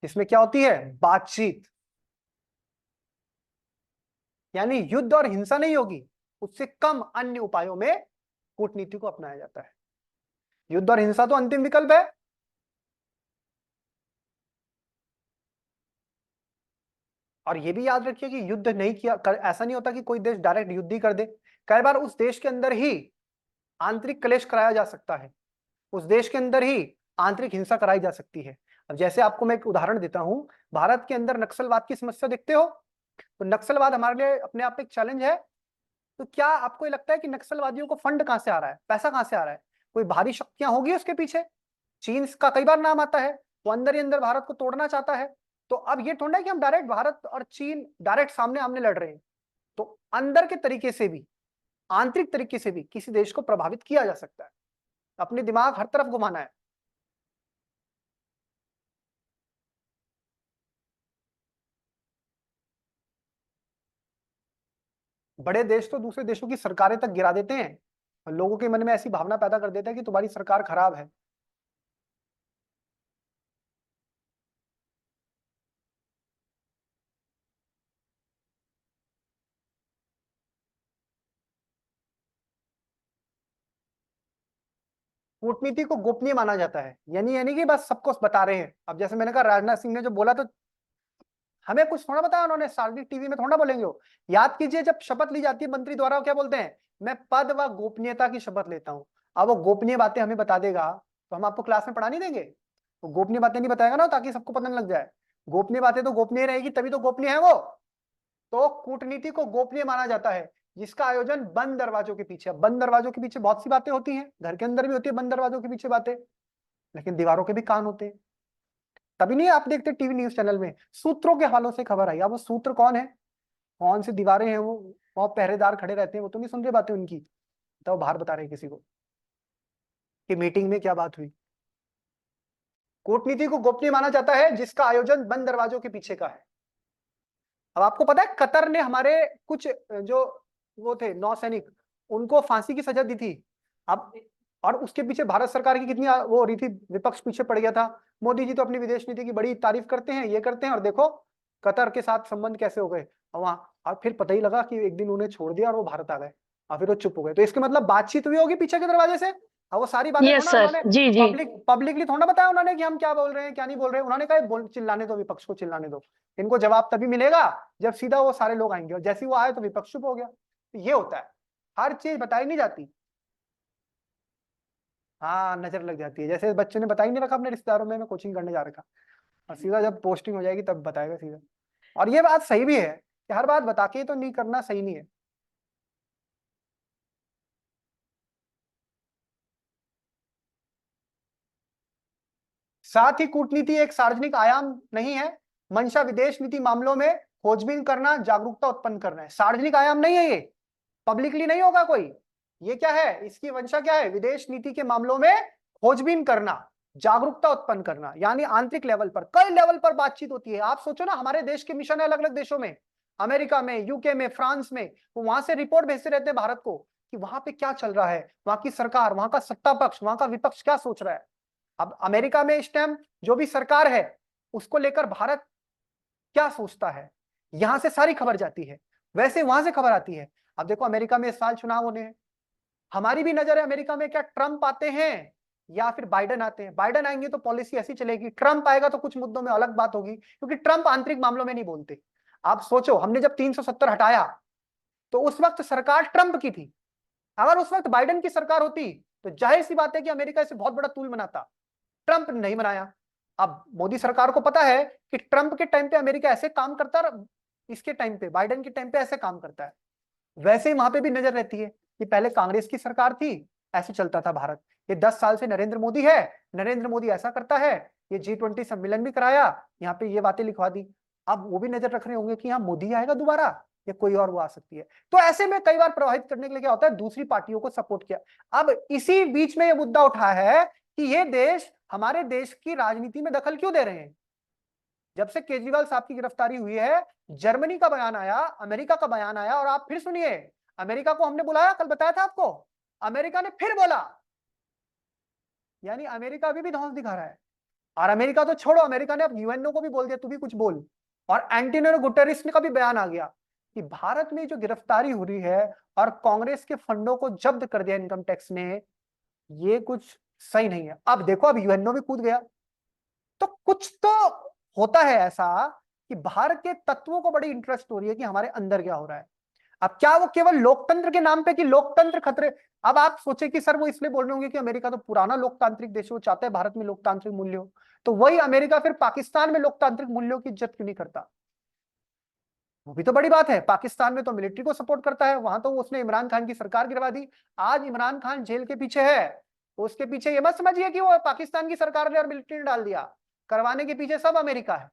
इसमें क्या होती है? बातचीत, यानी युद्ध और हिंसा नहीं होगी, उससे कम अन्य उपायों में कूटनीति को अपनाया जाता है। युद्ध और हिंसा तो अंतिम विकल्प है। और यह भी याद रखिए कि युद्ध नहीं किया ऐसा नहीं होता कि कोई देश डायरेक्ट युद्ध ही कर दे। कई बार उस देश के अंदर ही आंतरिक क्लेश कराया जा सकता है, उस देश के अंदर ही आंतरिक हिंसा कराई जा सकती है। अब जैसे आपको मैं एक उदाहरण देता हूं, भारत के अंदर नक्सलवाद की समस्या देखते हो, तो नक्सलवाद हमारे लिए अपने आप में एक चैलेंज है। तो क्या आपको ये लगता है कि नक्सलवादियों को फंड कहां से आ रहा है, पैसा कहां से आ रहा है? कोई भारी शक्तियां होगी उसके पीछे। चीन का कई बार नाम आता है, वो अंदर ही अंदर भारत को तोड़ना चाहता है। तो अब ये थोड़ा है कि हम डायरेक्ट भारत और चीन डायरेक्ट सामने आमने लड़ रहे हैं। तो अंदर के तरीके से भी, आंतरिक तरीके से भी किसी देश को प्रभावित किया जा सकता है। अपने दिमाग हर तरफ घुमाना है। बड़े देश तो दूसरे देशों की सरकारें तक गिरा देते हैं, और लोगों के मन में ऐसी भावना पैदा कर देता है कि तुम्हारी सरकार खराब है। कूटनीति को गोपनीय माना जाता है, यानी कि बस सबको बता रहे हैं। अब जैसे मैंने कहा, राजनाथ सिंह ने जो बोला, तो हमें कुछ थोड़ा बताया उन्होंने, सार्वजनिक टीवी में थोड़ा बोलेंगे वो। याद कीजिए, जब शपथ ली जाती है मंत्री द्वारा, वो क्या बोलते हैं, मैं पद व गोपनीयता की शपथ लेता हूं। अब वो गोपनीय बातें हमें बता देगा तो हम आपको क्लास में पढ़ा नहीं देंगे। वो गोपनीय बातें नहीं बताएगा ना, ताकि सबको पता नहीं लग जाए। गोपनीय बातें तो गोपनीय रहेगी, तभी तो गोपनीय है वो। तो कूटनीति को गोपनीय माना जाता है जिसका आयोजन बंद दरवाजों के पीछे। बंद दरवाजों के पीछे बहुत सी बातें होती हैं, घर के अंदर भी होती है बंद दरवाजों के पीछे बातें, लेकिन दीवारों के भी कान होते हैं। तभी नहीं आप देखते टीवी न्यूज चैनल में सूत्रों के हवालों से खबर आई। अब वो सूत्र कौन है, कौन सी दीवारें हैं, वो पहरेदार खड़े रहते हैं, वो तो नहीं सुन रहे बातें उनकी, तो वो बाहर बता रहे हैं किसी को कि मीटिंग में क्या बात हुई। कूटनीति को गोपनीय माना जाता है जिसका आयोजन बंद दरवाजों के पीछे का है। अब आपको पता है, कतर ने हमारे कुछ जो वो थे नौसैनिक, उनको फांसी की सजा दी थी। अब और उसके पीछे भारत सरकार की कितनी वो हो रही थी, विपक्ष पीछे पड़ गया था। मोदी जी तो अपनी विदेश नीति की बड़ी तारीफ करते हैं, ये करते हैं, और देखो कतर के साथ संबंध कैसे हो गए वहां। और फिर पता ही लगा कि एक दिन उन्हें छोड़ दिया और वो भारत आ गए, और फिर वो चुप हो गए। तो इसके मतलब बातचीत हुई होगी पीछे के दरवाजे से। अब वो सारी बातें यस थोड़ा सर, उन्होंने जी जी। पब्लिकली थोड़ा बताया उन्होंने कि हम क्या बोल रहे हैं क्या नहीं बोल रहे हैं। उन्होंने कहा चिल्लाने दो, विपक्ष को चिल्लाने दो, इनको जवाब तभी मिलेगा जब सीधा वो सारे लोग आएंगे। और जैसे ही वो आए तो विपक्ष चुप हो गया। तो ये होता है, हर चीज बताई नहीं जाती। हाँ, नजर लग जाती है। जैसे बच्चे ने बता ही नहीं रखा अपने रिश्तेदारों में मैं कोचिंग करने जा रखा, और सीधा जब पोस्टिंग हो जाएगी तब बताएगा सीधा। और ये बात सही भी है कि हर बात बता के तो नहीं करना सही नहीं है। साथ ही कूटनीति एक सार्वजनिक आयाम नहीं है। मंशा विदेश नीति मामलों में खोजबीन करना, जागरूकता उत्पन्न करना है। सार्वजनिक आयाम नहीं है ये, पब्लिकली नहीं होगा कोई। ये क्या है, इसकी मंशा क्या है, विदेश नीति के मामलों में खोजबीन करना, जागरूकता उत्पन्न करना। यानी आंतरिक लेवल पर, कई लेवल पर बातचीत होती है। आप सोचो ना, हमारे देश के मिशन है अलग अलग देशों में, अमेरिका में, यूके में, फ्रांस में, वो वहां से रिपोर्ट भेजते रहते हैं भारत को कि वहां पे क्या चल रहा है, वहां की सरकार, वहां का सत्ता पक्ष, वहां का विपक्ष क्या सोच रहा है। अब अमेरिका में इस टाइम जो भी सरकार है उसको लेकर भारत क्या सोचता है, यहां से सारी खबर जाती है, वैसे वहां से खबर आती है। अब देखो, अमेरिका में इस साल चुनाव होने हैं, हमारी भी नजर है अमेरिका में, क्या ट्रंप आते हैं या फिर बाइडेन आते हैं। बाइडेन आएंगे तो पॉलिसी ऐसी चलेगी, ट्रंप आएगा तो कुछ मुद्दों में अलग बात होगी, क्योंकि ट्रंप आंतरिक मामलों में नहीं बोलते। आप सोचो, हमने जब 370 हटाया तो उस वक्त सरकार ट्रंप की थी। अगर उस वक्त बाइडेन की सरकार होती तो जाहिर सी बात है कि अमेरिका इसे बहुत बड़ा तूल बनाता। ट्रंप नहीं बनाया। अब मोदी सरकार को पता है कि ट्रंप के टाइम पे अमेरिका ऐसे काम करता है, इसके टाइम पे, बाइडेन के टाइम पे ऐसे काम करता है। वैसे ही वहां पे भी नजर रहती है कि पहले कांग्रेस की सरकार थी, ऐसे चलता था भारत। ये 10 साल से नरेंद्र मोदी है, नरेंद्र मोदी ऐसा करता है, ये G20 सम्मेलन भी कराया, यहाँ पे ये बातें लिखवा दी। अब वो भी नजर रख रहे होंगे कि यहाँ मोदी आएगा दोबारा या कोई और वो आ सकती है। तो ऐसे में कई बार प्रभावित करने के लिए क्या होता है, दूसरी पार्टियों को सपोर्ट किया। अब इसी बीच में ये मुद्दा उठा है कि ये देश हमारे देश की राजनीति में दखल क्यों दे रहे हैं। जब से केजरीवाल साहब की गिरफ्तारी हुई है, जर्मनी का बयान आया, अमेरिका का बयान आया, और आप फिर सुनिए, अमेरिका को हमने बुलाया, कल बताया था आपको, अमेरिका ने फिर बोला। यानी अमेरिका अभी भी धौंस दिखा रहा है। और अमेरिका तो छोड़ो, अमेरिका ने अब यूएनओ को भी बोल दिया तू भी कुछ बोल। और एंटोनियो गुटेरेस का भी बयान आ गया कि भारत में जो गिरफ्तारी हो रही है और कांग्रेस के फंडों को जब्त कर दिया इनकम टैक्स ने, ये कुछ सही नहीं है। अब देखो, अब यूएनओ भी कूद गया। तो कुछ तो होता है ऐसा कि बाहर के तत्वों को बड़ी इंटरेस्ट हो रही है कि हमारे अंदर क्या हो रहा है। अब क्या वो केवल लोकतंत्र के नाम पे, कि लोकतंत्र खतरे। अब आप सोचे कि सर वो इसलिए बोल रहे होंगे कि अमेरिका तो पुराना लोकतांत्रिक देश है, वो चाहता है भारत में लोकतांत्रिक मूल्य हो। तो वही अमेरिका फिर पाकिस्तान में लोकतांत्रिक मूल्यों की इज्जत क्यों नहीं करता। वो भी तो बड़ी बात है। पाकिस्तान में तो मिलिट्री को सपोर्ट करता है, वहां तो उसने इमरान खान की सरकार गिरवा दी। आज इमरान खान जेल के पीछे है, तो उसके पीछे ये मत समझिए कि वो पाकिस्तान की सरकार ने और मिलिट्री ने डाल दिया, करवाने के पीछे सब अमेरिका है।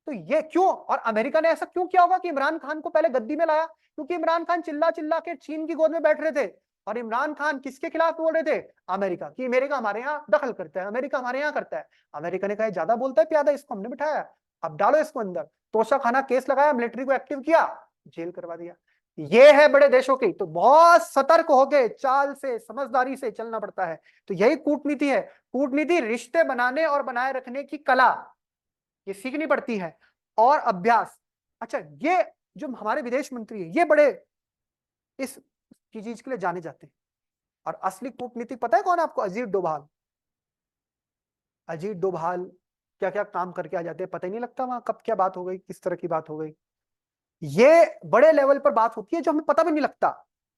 तो ये क्यों, और अमेरिका ने ऐसा क्यों किया होगा कि इमरान खान को पहले गद्दी में लाया, क्योंकि इमरान खान चिल्ला चिल्ला के चीन की गोद में बैठ रहे थे। और इमरान खान किसके खिलाफ बोल रहे थे, अमेरिका की। अमेरिका हमारे यहाँ दखल करता है, अमेरिका हमारे यहाँ करता है। अमेरिका ने कहा ज्यादा बोलता है प्यादा, इसको हमने बिठाया, अब डालो इसको अंदर। तोशाखाना केस लगाया, मिलिट्री को एक्टिव किया, जेल करवा दिया। ये है बड़े देशों की, तो बहुत सतर्क होके चाल से समझदारी से चलना पड़ता है। तो यही कूटनीति है। कूटनीति रिश्ते बनाने और बनाए रखने की कला, ये सीखनी पड़ती है, और अभ्यास। अच्छा, ये जो हमारे विदेश मंत्री है, ये बड़े इस चीज के लिए जाने जाते हैं। और असली कूटनीतिक पता है कौन आपको? अजीत डोभाल। अजीत डोभाल क्या क्या काम करके आ जाते हैं, पता ही नहीं लगता वहां कब क्या बात हो गई, किस तरह की बात हो गई। ये बड़े लेवल पर बात होती है जो हमें पता भी नहीं लगता,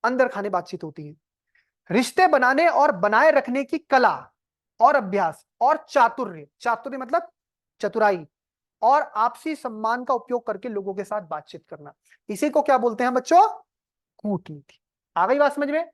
अंदर खाने बातचीत होती है। रिश्ते बनाने और बनाए रखने की कला और अभ्यास और चातुर्य, चातुर्य मतलब चतुराई, और आपसी सम्मान का उपयोग करके लोगों के साथ बातचीत करना, इसी को क्या बोलते हैं बच्चों? कूटनीति। आ गई बात समझ में?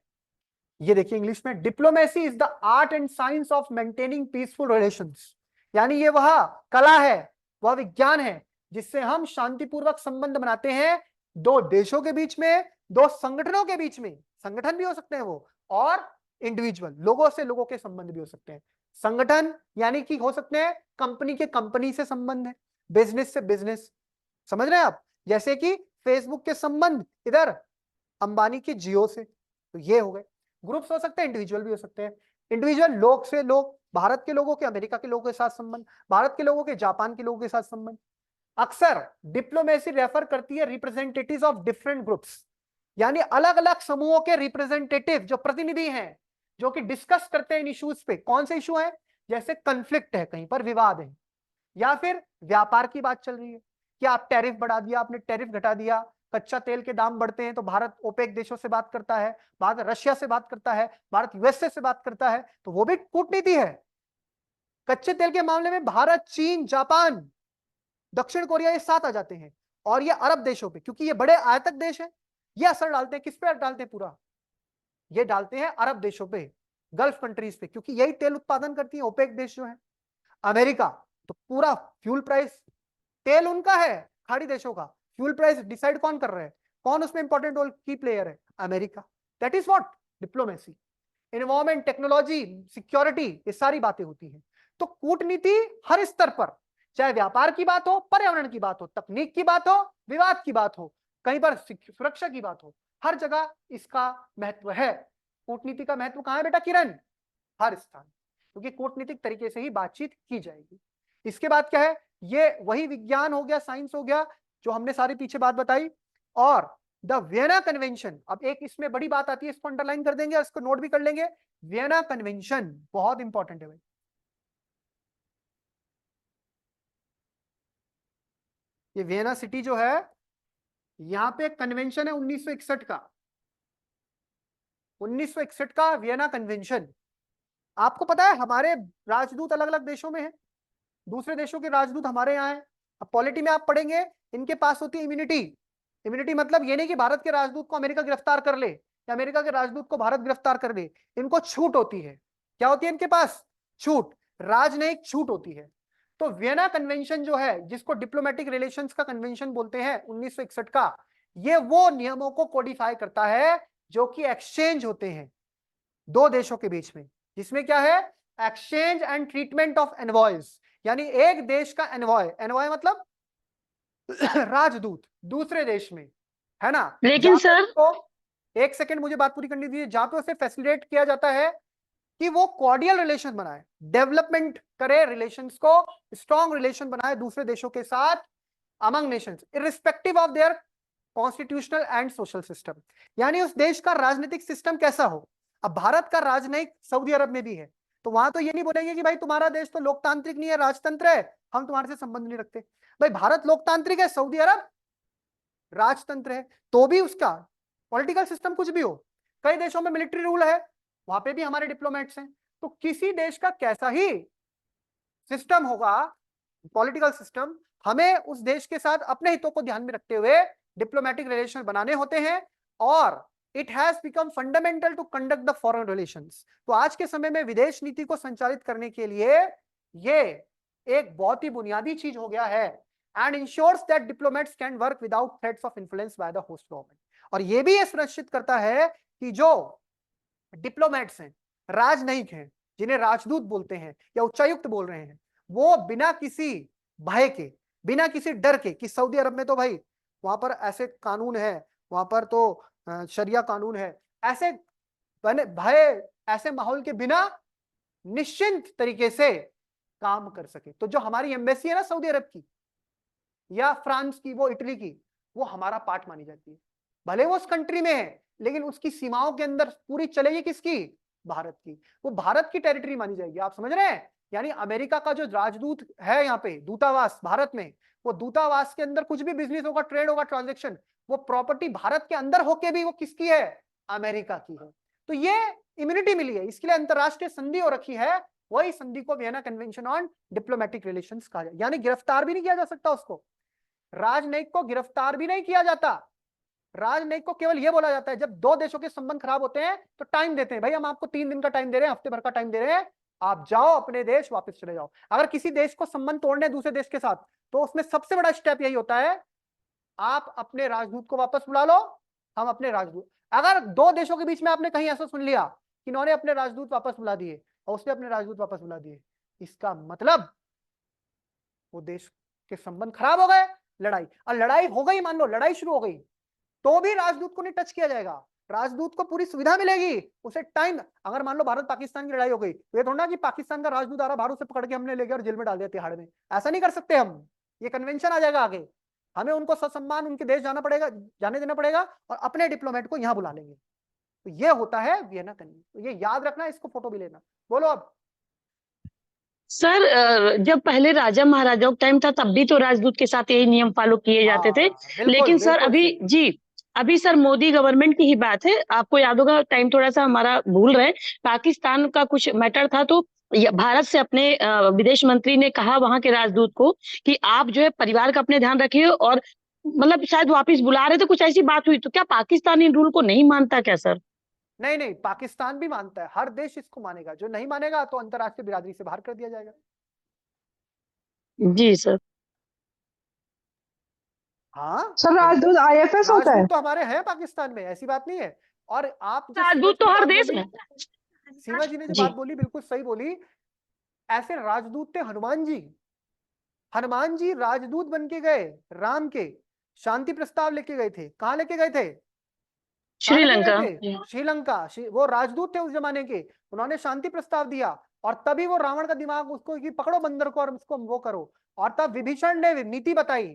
ये देखिए इंग्लिश में, diplomacy is the art and science of maintaining peaceful relations. यानी ये वह कला है, वह विज्ञान है जिससे हम शांतिपूर्वक संबंध बनाते हैं दो देशों के बीच में, दो संगठनों के बीच में, संगठन भी हो सकते हैं वो, और इंडिविजुअल लोगों से लोगों के संबंध भी हो सकते हैं। संगठन यानी कि हो सकते हैं कंपनी के कंपनी से संबंध है, बिजनेस से बिजनेस, समझ रहे हैं आप? जैसे कि फेसबुक के संबंध इधर अंबानी के जियो से, तो ये हो गए। ग्रुप्स हो सकते हैं, इंडिविजुअल भी हो सकते हैं। इंडिविजुअल लोग से लोग, भारत के लोगों के अमेरिका के लोगों के साथ संबंध, भारत के लोगों के जापान के लोगों के साथ संबंध। अक्सर डिप्लोमेसी रेफर करती है रिप्रेजेंटेटिव्स ऑफ डिफरेंट ग्रुप्स, यानी अलग अलग समूहों के रिप्रेजेंटेटिव जो प्रतिनिधि हैं, जो कि डिस्कस करते हैं इन इश्यूज पे। कौन से इशू है? जैसे कंफ्लिक्ट है, कहीं पर विवाद है, या फिर व्यापार की बात चल रही है कि आप टैरिफ बढ़ा दिया, आपने टैरिफ घटा दिया, कच्चा तेल के दाम बढ़ते हैं, तो भारत ओपेक देशों से बात करता है, भारत रशिया से बात करता है, भारत यूएसए से बात करता है, तो वो भी कूटनीति है। कच्चे तेल के मामले में भारत, चीन, जापान, दक्षिण कोरिया, ये साथ आ जाते हैं, और ये अरब देशों पे, क्योंकि ये बड़े आयतक देश हैं, ये असर डालते हैं। किस पे डालते हैं पूरा? ये डालते हैं अरब देशों पे, गल्फ कंट्रीज पे, क्योंकि यही तेल उत्पादन करती है ओपेक देश जो है। अमेरिका, तो पूरा फ्यूल प्राइस, तेल उनका है, खाड़ी देशों का, फ्यूल प्राइस डिसाइड कौन कर रहा है? कौन उसमें इंपॉर्टेंट रोल की प्लेयर है? America. That is what diplomacy. Environment, technology, security, ये सारी बातें होती हैं। तो कूटनीति हर स्तर पर, चाहे व्यापार की बात हो, पर्यावरण की बात हो, तकनीक की बात हो, विवाद की बात हो, कहीं पर सुरक्षा की बात हो, हर जगह इसका महत्व है। कूटनीति का महत्व कहां है बेटा किरण? हर स्थान, क्योंकि कूटनीतिक तरीके से ही बातचीत की जाएगी। इसके बाद क्या है? ये वही विज्ञान हो गया, साइंस हो गया, जो हमने सारी पीछे बात बताई। और द वियना कन्वेंशन, अब एक इसमें बड़ी बात आती है, इसको अंडरलाइन कर देंगे और इसको नोट भी कर लेंगे। वियना कन्वेंशन बहुत इंपॉर्टेंट है भाई। ये वियना सिटी जो है, यहां पे कन्वेंशन है 1961 का, 1961 का वियना कन्वेंशन। आपको पता है हमारे राजदूत अलग अलग देशों में हैं, दूसरे देशों के राजदूत हमारे यहाँ हैं। अब पॉलिटी में आप पढ़ेंगे, इनके पास होती है इम्यूनिटी। इम्यूनिटी मतलब ये नहीं कि भारत के राजदूत को अमेरिका गिरफ्तार कर ले या अमेरिका के राजदूत को भारत गिरफ्तार कर ले, इनको छूट होती है। क्या होती है इनके पास? छूट, राजनयिक छूट होती है। तो वियना कन्वेंशन जो है, जिसको डिप्लोमेटिक रिलेशंस का कन्वेंशन बोलते हैं 1961 का, ये वो नियमों को कोडिफाई करता है जो कि एक्सचेंज होते हैं दो देशों के बीच में, जिसमें क्या है? Exchange and treatment of envoys, यानी एक देश का एनवॉय, एनवॉय मतलब राजदूत दूसरे देश में, है ना? लेकिन जहां पे सर, उसको, एक सेकंड मुझे बात पूरी करनी दीजिए, जहां पे उसे फैसिलिटेट किया जाता है कि वो कॉर्डियल रिलेशन बनाए, डेवलपमेंट करे, रिलेशंस को स्ट्रॉन्ग रिलेशन बनाए दूसरे देशों के साथ, among Nations, irrespective of their constitutional and social system. यानी उस देश का राजनीतिक सिस्टम कैसा हो। अब भारत का राजनयिक सऊदी अरब में भी है, तो वहां तो ये नहीं बोलेंगे कि भाई तुम्हारा देश तो लोकतांत्रिक नहीं है, राजतंत्र है, हम तुम्हारे से संबंध नहीं रखते। भाई भारत लोकतांत्रिक है, सऊदी अरब राजतंत्र है, तो भी उसका पॉलिटिकल सिस्टम कुछ भी हो। कई देशों में मिलिट्री रूल है, वहां पे भी हमारे डिप्लोमेट्स हैं। तो किसी देश का कैसा ही सिस्टम होगा, पॉलिटिकल सिस्टम, हमें उस देश के साथ अपने हितों को ध्यान में रखते हुए डिप्लोमेटिक रिलेशन बनाने होते हैं, और it has become fundamental to conduct the foreign relations. तो आज के समय में विदेश नीति को संचालित करने के लिए ये एक बहुत ही बुनियादी चीज हो गया है, and ensures that diplomats can work without threats of influence by the host government. और ये भी ये सुनिश्चित करता है कि जो डिप्लोमेट्स हैं, राजनयिक हैं, जिन्हें राजदूत बोलते हैं या उच्चायुक्त बोल रहे हैं, वो बिना किसी भय के, बिना किसी डर के, कि सऊदी अरब में तो भाई वहां पर ऐसे कानून है, वहां पर तो शरिया कानून है। ऐसे बने भय, ऐसे माहौल के बिना निश्चिंत तरीके से काम कर सके। तो जो हमारी एम्बेसी है ना सऊदी अरब की या फ्रांस की, वो इटली की, वो हमारा पार्ट मानी जाती है। भले वो उस कंट्री में है, लेकिन उसकी सीमाओं के अंदर पूरी चलेगी किसकी? भारत की। वो भारत की टेरिटरी मानी जाएगी। आप समझ रहे हैं? यानी अमेरिका का जो राजदूत है यहाँ पे, दूतावास भारत में, वो दूतावास के अंदर कुछ भी बिजनेस होगा, ट्रेड होगा, ट्रांजेक्शन, वो प्रॉपर्टी भारत के अंदर होके भी वो किसकी है? अमेरिका की है। तो ये इम्यूनिटी मिली है, इसके लिए अंतरराष्ट्रीय संधि हो रखी है। वही संधि को Vienna convention on diplomatic relations कहा जाए। यानी गिरफ्तार भी नहीं किया जा सकता उसको, राजनयिक को गिरफ्तार भी नहीं किया जाता। राजनयिक को केवल यह बोला जाता है, जब दो देशों के संबंध खराब होते हैं तो टाइम देते हैं, भाई हम आपको 3 दिन का टाइम दे रहे हैं, हफ्ते भर का टाइम दे रहे हैं, आप जाओ अपने देश वापस चले जाओ। अगर किसी देश को संबंध तोड़ने दूसरे देश के साथ, तो उसमें सबसे बड़ा स्टेप यही होता है, आप अपने राजदूत को वापस बुला लो, हम अपने राजदूत। अगर दो देशों के बीच में आपने कहीं ऐसा सुन लिया कि इन्होंने अपने राजदूत वापस बुला दिए और उसने अपने राजदूत वापस बुला दिए, इसका मतलब वो देश के संबंध खराब हो गए, लड़ाई। और लड़ाई हो गई, मान लो लड़ाई शुरू हो गई, तो भी राजदूत को नहीं टच किया जाएगा। राजदूत को पूरी सुविधा मिलेगी, उसे टाइम। अगर मान लो भारत पाकिस्तान की लड़ाई हो गई, तो ये थोड़ा ना कि पाकिस्तान का राजदूत आ रहा, बाहर से पकड़ के हमने ले गया और जेल में डाल दिया तिहाड़ में। ऐसा नहीं कर सकते हम, ये कन्वेंशन आ जाएगा आगे। हमें उनको ससम्मान उनके देश जाना पड़ेगा, जाने देना पड़ेगा, और अपने डिप्लोमेट को यहां बुला लेंगे। तो ये होता है वियना कन्वेंशन। तो ये याद रखना, इसको फोटो भी लेना। बोलो अब। सर जब पहले राजा महाराजाओं का टाइम था तब भी तो राजदूत के साथ यही नियम फॉलो किए जाते थे। बिल्कुल लेकिन सर बिल्कुल अभी सही। जी, अभी सर मोदी गवर्नमेंट की ही बात है, आपको याद होगा टाइम थोड़ा सा हमारा भूल रहे, पाकिस्तान का कुछ मैटर था, तो भारत से अपने विदेश मंत्री ने कहा वहां के राजदूत को कि आप जो है परिवार का अपने ध्यान रखिए, और मतलब शायद वापिस बुला रहे थे, कुछ ऐसी बात हुई। तो क्या पाकिस्तान इन रूल को नहीं मानता क्या सर? नहीं नहीं, पाकिस्तान भी मानता है, हर देश इसको मानेगा। जो नहीं मानेगा तो अंतरराष्ट्रीय बिरादरी से बाहर कर दिया जाएगा। जी सर। हाँ सर बिल्कुल। राजदूत आईएफएस होता है? राजदूत तो हमारे हैं पाकिस्तान में, ऐसी बात नहीं है। और आप जो सीमा राजदूत जी तो ने हर बात देश बोली, में। सीमा जी ने जो जी बात बोली बिल्कुल सही बोली। ऐसे राजदूत थे हनुमान जी। हनुमान जी राजदूत बन के गए, राम के शांति प्रस्ताव लेके गए थे। कहाँ लेके गए थे? कहाँ लेके गए श्रीलंका। थे? श्रीलंका। वो राजदूत थे उस जमाने के, उन्होंने शांति प्रस्ताव दिया, और तभी वो रावण का दिमाग उसको कि पकड़ो बंदर को और उसको वो करो। और तब विभीषण ने नीति बताई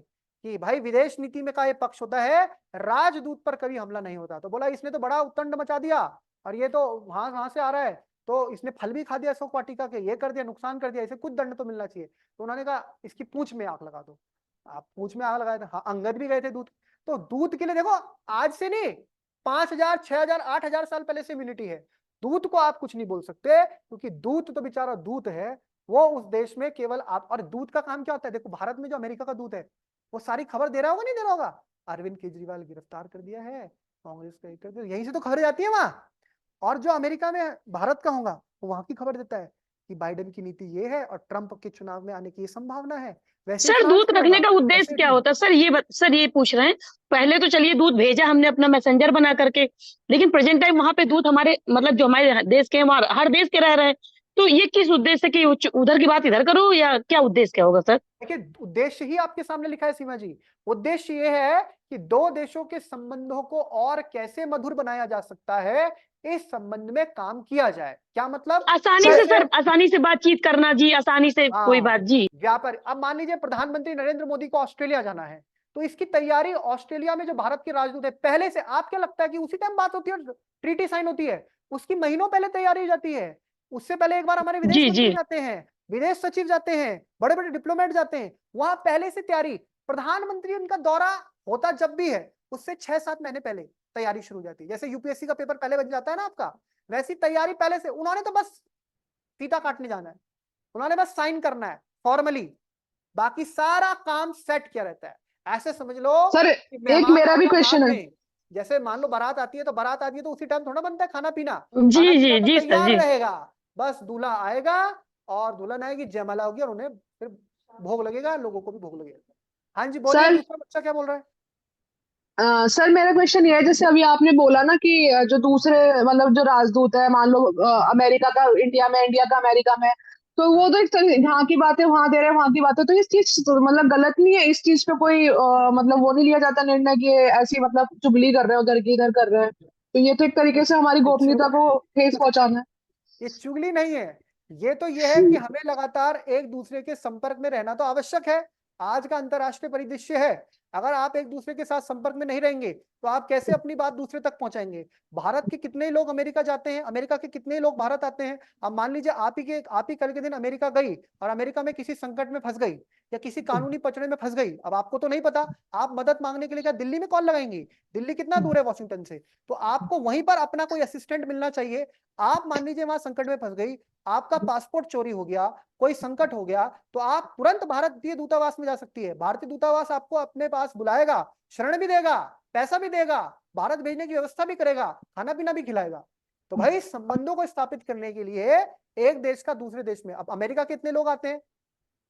कि भाई विदेश नीति में का ये पक्ष होता है, राजदूत पर कभी हमला नहीं होता। तो बोला इसने तो बड़ा उत्तंड मचा दिया, और ये तो वहां वहां से आ रहा है, तो इसने फल भी खा दिया अशोक वाटिका के, ये कर दिया, नुकसान कर दिया, इसे कुछ दंड तो मिलना चाहिए। तो उन्होंने कहा इसकी पूंछ में आग लगा दो। आप पूंछ में आग लगाए थे। हाँ, अंगद भी गए थे दूत। तो दूत के लिए देखो, आज से नहीं, 5,000 6,000 8,000 साल पहले से इम्यूनिटी है। दूत को आप कुछ नहीं बोल सकते, क्योंकि दूत तो बेचारा दूत है, वो उस देश में केवल आप। और दूत का काम क्या होता है? देखो भारत में जो अमेरिका का दूत है, वो सारी खबर दे रहा होगा, नहीं दे रहा होगा, अरविंद केजरीवाल गिरफ्तार कर दिया है, कांग्रेस का कर दिया, यहीं से तो खबरें जाती है वहां। और जो अमेरिका में भारत का होगा, वो वहां की खबर देता है कि बाइडेन की नीति ये है और ट्रंप के चुनाव में आने की ये संभावना है। वैसे ही सर फ्रांस दूत में रखने होगा, का वैसे उद्देश्य क्या इटली। होता है सर? सर ये पूछ रहे हैं। पहले तो चलिए दूत भेजा हमने अपना मैसेंजर बना करके, लेकिन प्रेजेंट टाइम वहां पे दूत हमारे मतलब जो हमारे देश के हैं, वहां हर देश के रह रहे हैं। तो ये किस उद्देश्य से कि उधर की बात इधर करो, या क्या उद्देश्य क्या होगा सर? देखिए उद्देश्य ही आपके सामने लिखा है सीमा जी। उद्देश्य ये है कि दो देशों के संबंधों को और कैसे मधुर बनाया जा सकता है, इस संबंध में काम किया जाए। क्या मतलब? आसानी से जैसे सर, आसानी से बातचीत करना जी, आसानी से कोई बात हाँ, जी। व्यापार। अब मान लीजिए प्रधानमंत्री नरेंद्र मोदी को ऑस्ट्रेलिया जाना है, तो इसकी तैयारी ऑस्ट्रेलिया में जो भारत के राजदूत है पहले से, आप क्या लगता है कि उसी टाइम बात होती है और ट्रीटी साइन होती है? उसकी महीनों पहले तैयारी हो जाती है। उससे पहले एक बार हमारे विदेश जी जी। मंत्री जाते हैं, विदेश सचिव जाते हैं, बड़े बड़े डिप्लोमेट जाते हैं, वहां पहले से तैयारी। प्रधानमंत्री उनका दौरा होता जब भी है, उससे 6-7 महीने पहले तैयारी शुरू हो जाती है। जैसे यूपीएससी का पेपर पहले बन जाता है ना आपका, वैसी तैयारी पहले से। उन्होंने तो बस फीता काटने जाना है, उन्होंने बस साइन करना है फॉर्मली, बाकी सारा काम सेट किया रहता है। ऐसे समझ लो सर कि एक मेहमान मेरा भी आएगा बाद क्वेश्चन है। में। जैसे मान लो बारात आती है, तो बारात आती है तो उसी टाइम थोड़ा बनता है खाना पीना। जी खाना जी पीना तो जी सर तैयार जी। रहेगा, बस दूल्हा आएगा और दुल्हन आएगी, जयमाला होगी, और उन्हें फिर भोग लगेगा, लोगों को भी भोग लगेगा। हाँ जी बोलिए, सर दूसरा बच्चा क्या बोल रहा है? सर मेरा क्वेश्चन ये है, जैसे अभी आपने बोला ना कि जो दूसरे मतलब जो राजदूत है, मान लो अमेरिका का इंडिया में, इंडिया का अमेरिका में, तो वो तो एक तरह यहाँ की बात है, वहां दे रहे हैं, वहां की बात है, तो इस चीज मतलब गलत नहीं है, इस चीज पे कोई मतलब वो नहीं लिया जाता निर्णय कि ये ऐसी मतलब चुगली कर रहे हैं उधर की इधर कर रहे हैं, तो ये तो एक तरीके से हमारी गोपनीयता को ठेस पहुंचाना है। ये चुगली नहीं है, ये है कि हमें लगातार एक दूसरे के संपर्क में रहना तो आवश्यक है। आज का अंतर्राष्ट्रीय परिदृश्य है, अगर आप एक दूसरे के साथ संपर्क में नहीं रहेंगे तो आप कैसे अपनी बात दूसरे तक पहुंचाएंगे। भारत के कितने लोग अमेरिका जाते हैं, अमेरिका के कितने लोग भारत आते हैं। अब मान लीजिए आप ही कल के दिन अमेरिका गई और अमेरिका में किसी संकट में फंस गई या किसी कानूनी पचड़े में फंस गई, अब आपको तो नहीं पता, आप मदद मांगने के लिए क्या दिल्ली में कॉल लगाएंगी? दिल्ली कितना दूर है वॉशिंगटन से, तो आपको वहीं पर अपना कोई असिस्टेंट मिलना चाहिए। आप मान लीजिए वहां संकट में फंस गई, आपका पासपोर्ट चोरी हो गया, कोई संकट हो गया, तो आप तुरंत भारतीय दूतावास में जा सकती है। भारतीय दूतावास आपको अपने पास बुलाएगा, शरण भी देगा, पैसा भी देगा, भारत भेजने की व्यवस्था भी करेगा, खाना पीना भी खिलाएगा। तो भाई संबंधों को स्थापित करने के लिए एक देश का दूसरे देश में, अब अमेरिका के इतने लोग आते हैं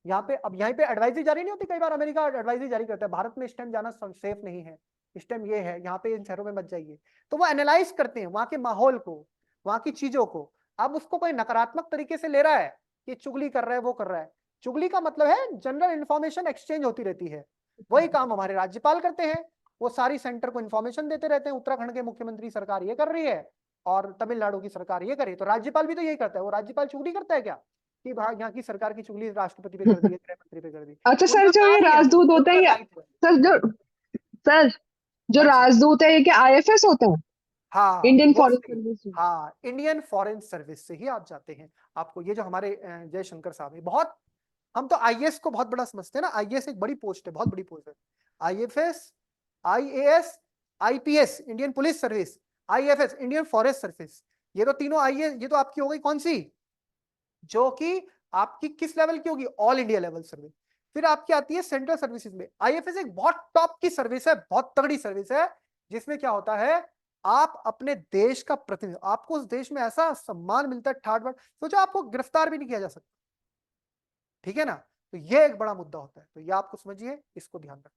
यहाँ पे, अब यहाँ पे एडवाइजरी जारी नहीं होती, कई बार अमेरिका एडवाइजरी जारी करता है भारत में इस टाइम जाना सेफ नहीं है, इस टाइम ये है, यहाँ पे इन शहरों में मत जाइए। तो वो एनालाइज करते हैं वहां के माहौल को, वहां की चीजों को। अब उसको कोई नकारात्मक तरीके से ले रहा है कि चुगली कर रहा है, वो कर रहा है, चुगली का मतलब है जनरल इंफॉर्मेशन एक्सचेंज होती रहती है। वही काम हमारे राज्यपाल करते हैं, वो सारी सेंटर को इन्फॉर्मेशन देते रहते हैं, उत्तराखंड के मुख्यमंत्री सरकार ये कर रही है और तमिलनाडु की सरकार ये कर रही है, तो राज्यपाल भी तो यही करता है। वो राज्यपाल चुगली करता है क्या कि भाई यहाँ की सरकार की चुगली राष्ट्रपति पे कर दी है, गृह मंत्री पे कर दी? अच्छा सर, उनका जो ये काम ही है, राजदूत होता है उनका ये, दायित्व है। सर जो हाँ जी, राजदूत है ये क्या IFS होता है, हाँ इंडियन वो फॉरेन सही, सर्विस? हाँ इंडियन फॉरेन सर्विस से ही आप जाते हैं। आपको ये जो हमारे जयशंकर साहब है, बहुत, हम तो आईएएस को बहुत बड़ा समझते हैं ना, आईएएस एक बड़ी पोस्ट है, बहुत बड़ी पोस्ट है। IFS, IAS, IPS Indian police service, IFS Indian forest service, ये तो तीनों आईएएस, ये तो आपकी हो गई कौन सी, जो कि आपकी किस लेवल की होगी, ऑल इंडिया लेवल सर्विस। फिर आपकी आती है सेंट्रल सर्विसेज में। आईएफएस एक बहुत टॉप की सर्विस है, बहुत तगड़ी सर्विस है, जिसमें क्या होता है, आप अपने देश का प्रतिनिधि, आपको उस देश में ऐसा सम्मान मिलता है, ठाट बाट, सोचो आपको गिरफ्तार भी नहीं किया जा सकता, ठीक है ना। तो ये एक बड़ा मुद्दा होता है, तो ये आपको समझिए, इसको ध्यान रखना,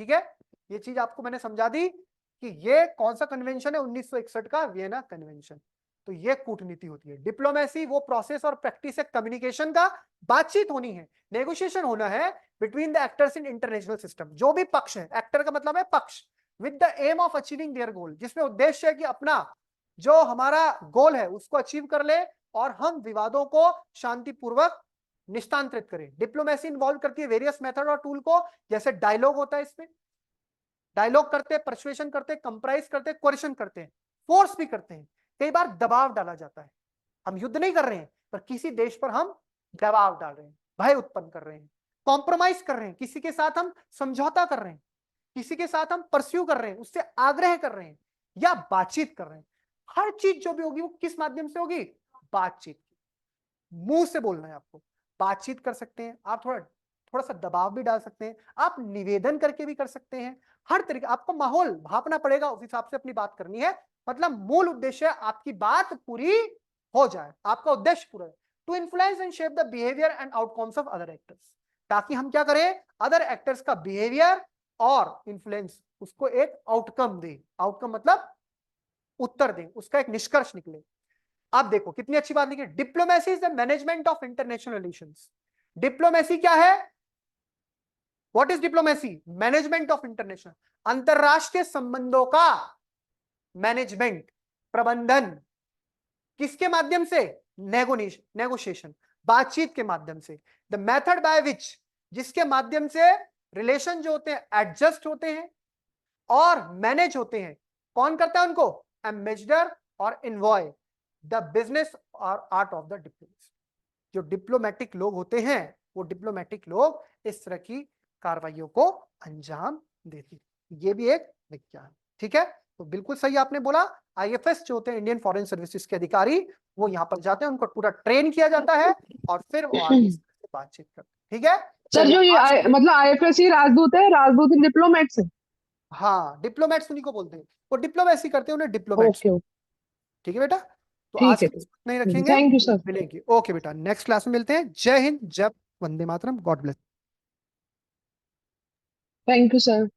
ठीक है। ये चीज आपको मैंने समझा दी कि ये कौन सा कन्वेंशन है, 1961 का वियना कन्वेंशन। तो ये कूटनीति होती है। डिप्लोमेसी वो प्रोसेस और प्रैक्टिस है कम्युनिकेशन का, बातचीत होनी है, नेगोशिएशन होना है between the actors in international system. जो भी पक्ष है, एक्टर का मतलब है पक्ष, with the aim of achieving their goal, जिसमें उद्देश्य है कि अपना जो हमारा गोल है उसको अचीव कर ले और हम विवादों को शांतिपूर्वक निस्तांतरित करें। डिप्लोमेसी इन्वॉल्व करती है वेरियस मेथड और टूल को, जैसे डायलॉग होता है, इसमें डायलॉग करते हैं, परसुएशन करते हैं, कंप्राइज करते हैं, कोरिशन करते हैं, फोर्स भी करते हैं, कई बार दबाव डाला जाता है। हम युद्ध नहीं कर रहे हैं, पर किसी देश पर हम दबाव डाल रहे हैं, भय उत्पन्न कर रहे हैं, कॉम्प्रोमाइज कर रहे हैं, किसी के साथ हम समझौता कर रहे हैं, किसी के साथ हम परस्यू कर रहे हैं, उससे आग्रह कर रहे हैं या बातचीत कर रहे हैं। हर चीज जो भी होगी वो किस माध्यम से होगी, बातचीत। मुंह से बोलना है आपको, बातचीत कर सकते हैं आप, थोड़ा थोड़ा सा दबाव भी डाल सकते हैं, आप निवेदन करके भी कर सकते हैं। हर तरीके, आपको माहौल भापना पड़ेगा, उस हिसाब से अपनी बात करनी है। मतलब मूल उद्देश्य है आपकी बात पूरी हो जाए, आपका उद्देश्य पूरा है, to influence and shape the behaviour and outcomes of other actors, ताकि हम क्या करें, अदर एक्टर्स का बिहेवियर और इन्फ्लुएंस, उसको एक आउटकम दे, आउटकम मतलब उत्तर दें, उसका एक निष्कर्ष निकले। आप देखो कितनी अच्छी बात लिखी, diplomacy is the management of international relations. Diplomacy क्या है, what is diplomacy, management of international, अंतरराष्ट्रीय संबंधों का मैनेजमेंट, प्रबंधन, किसके माध्यम से, नेगोशिएशन, बातचीत के माध्यम से। द मेथड बाय विच, जिसके माध्यम से रिलेशन जो होते हैं एडजस्ट होते हैं और मैनेज होते हैं। कौन करता है उनको, एम्बेसडर और इन्वॉय, द बिजनेस और आर्ट ऑफ द डिप्लोमेसी। जो डिप्लोमेटिक लोग होते हैं, वो डिप्लोमेटिक लोग इस तरह की कार्रवाइयों को अंजाम देते हैं। ये भी एक विज्ञान, ठीक है। तो बिल्कुल सही आपने बोला, आईएफएस जो होते हैं इंडियन फॉरेन सर्विसेज के अधिकारी, वो यहाँ पर जाते हैं, उनको पूरा ट्रेन किया जाता है और फिर वो आगे इस तरह से बातचीत करते हैं, ठीक है। सर जो चलिए, ये मतलब IFS ही राजदूत है, राजदूत इन डिप्लोमेट्स है? हाँ डिप्लोमेट्स उन्हीं को बोलते हैं, वो डिप्लोमेसी करते हैं, उन्हें डिप्लोमेट्स, ओके, ठीक है बेटा। तो ठीक आज है, की नहीं रखेंगे, थैंक यू सर। मिलेंगे। ओके बेटा, नेक्स्ट क्लास में मिलते हैं। जय हिंद, जय Vande Mataram, God bless. Thank you sir.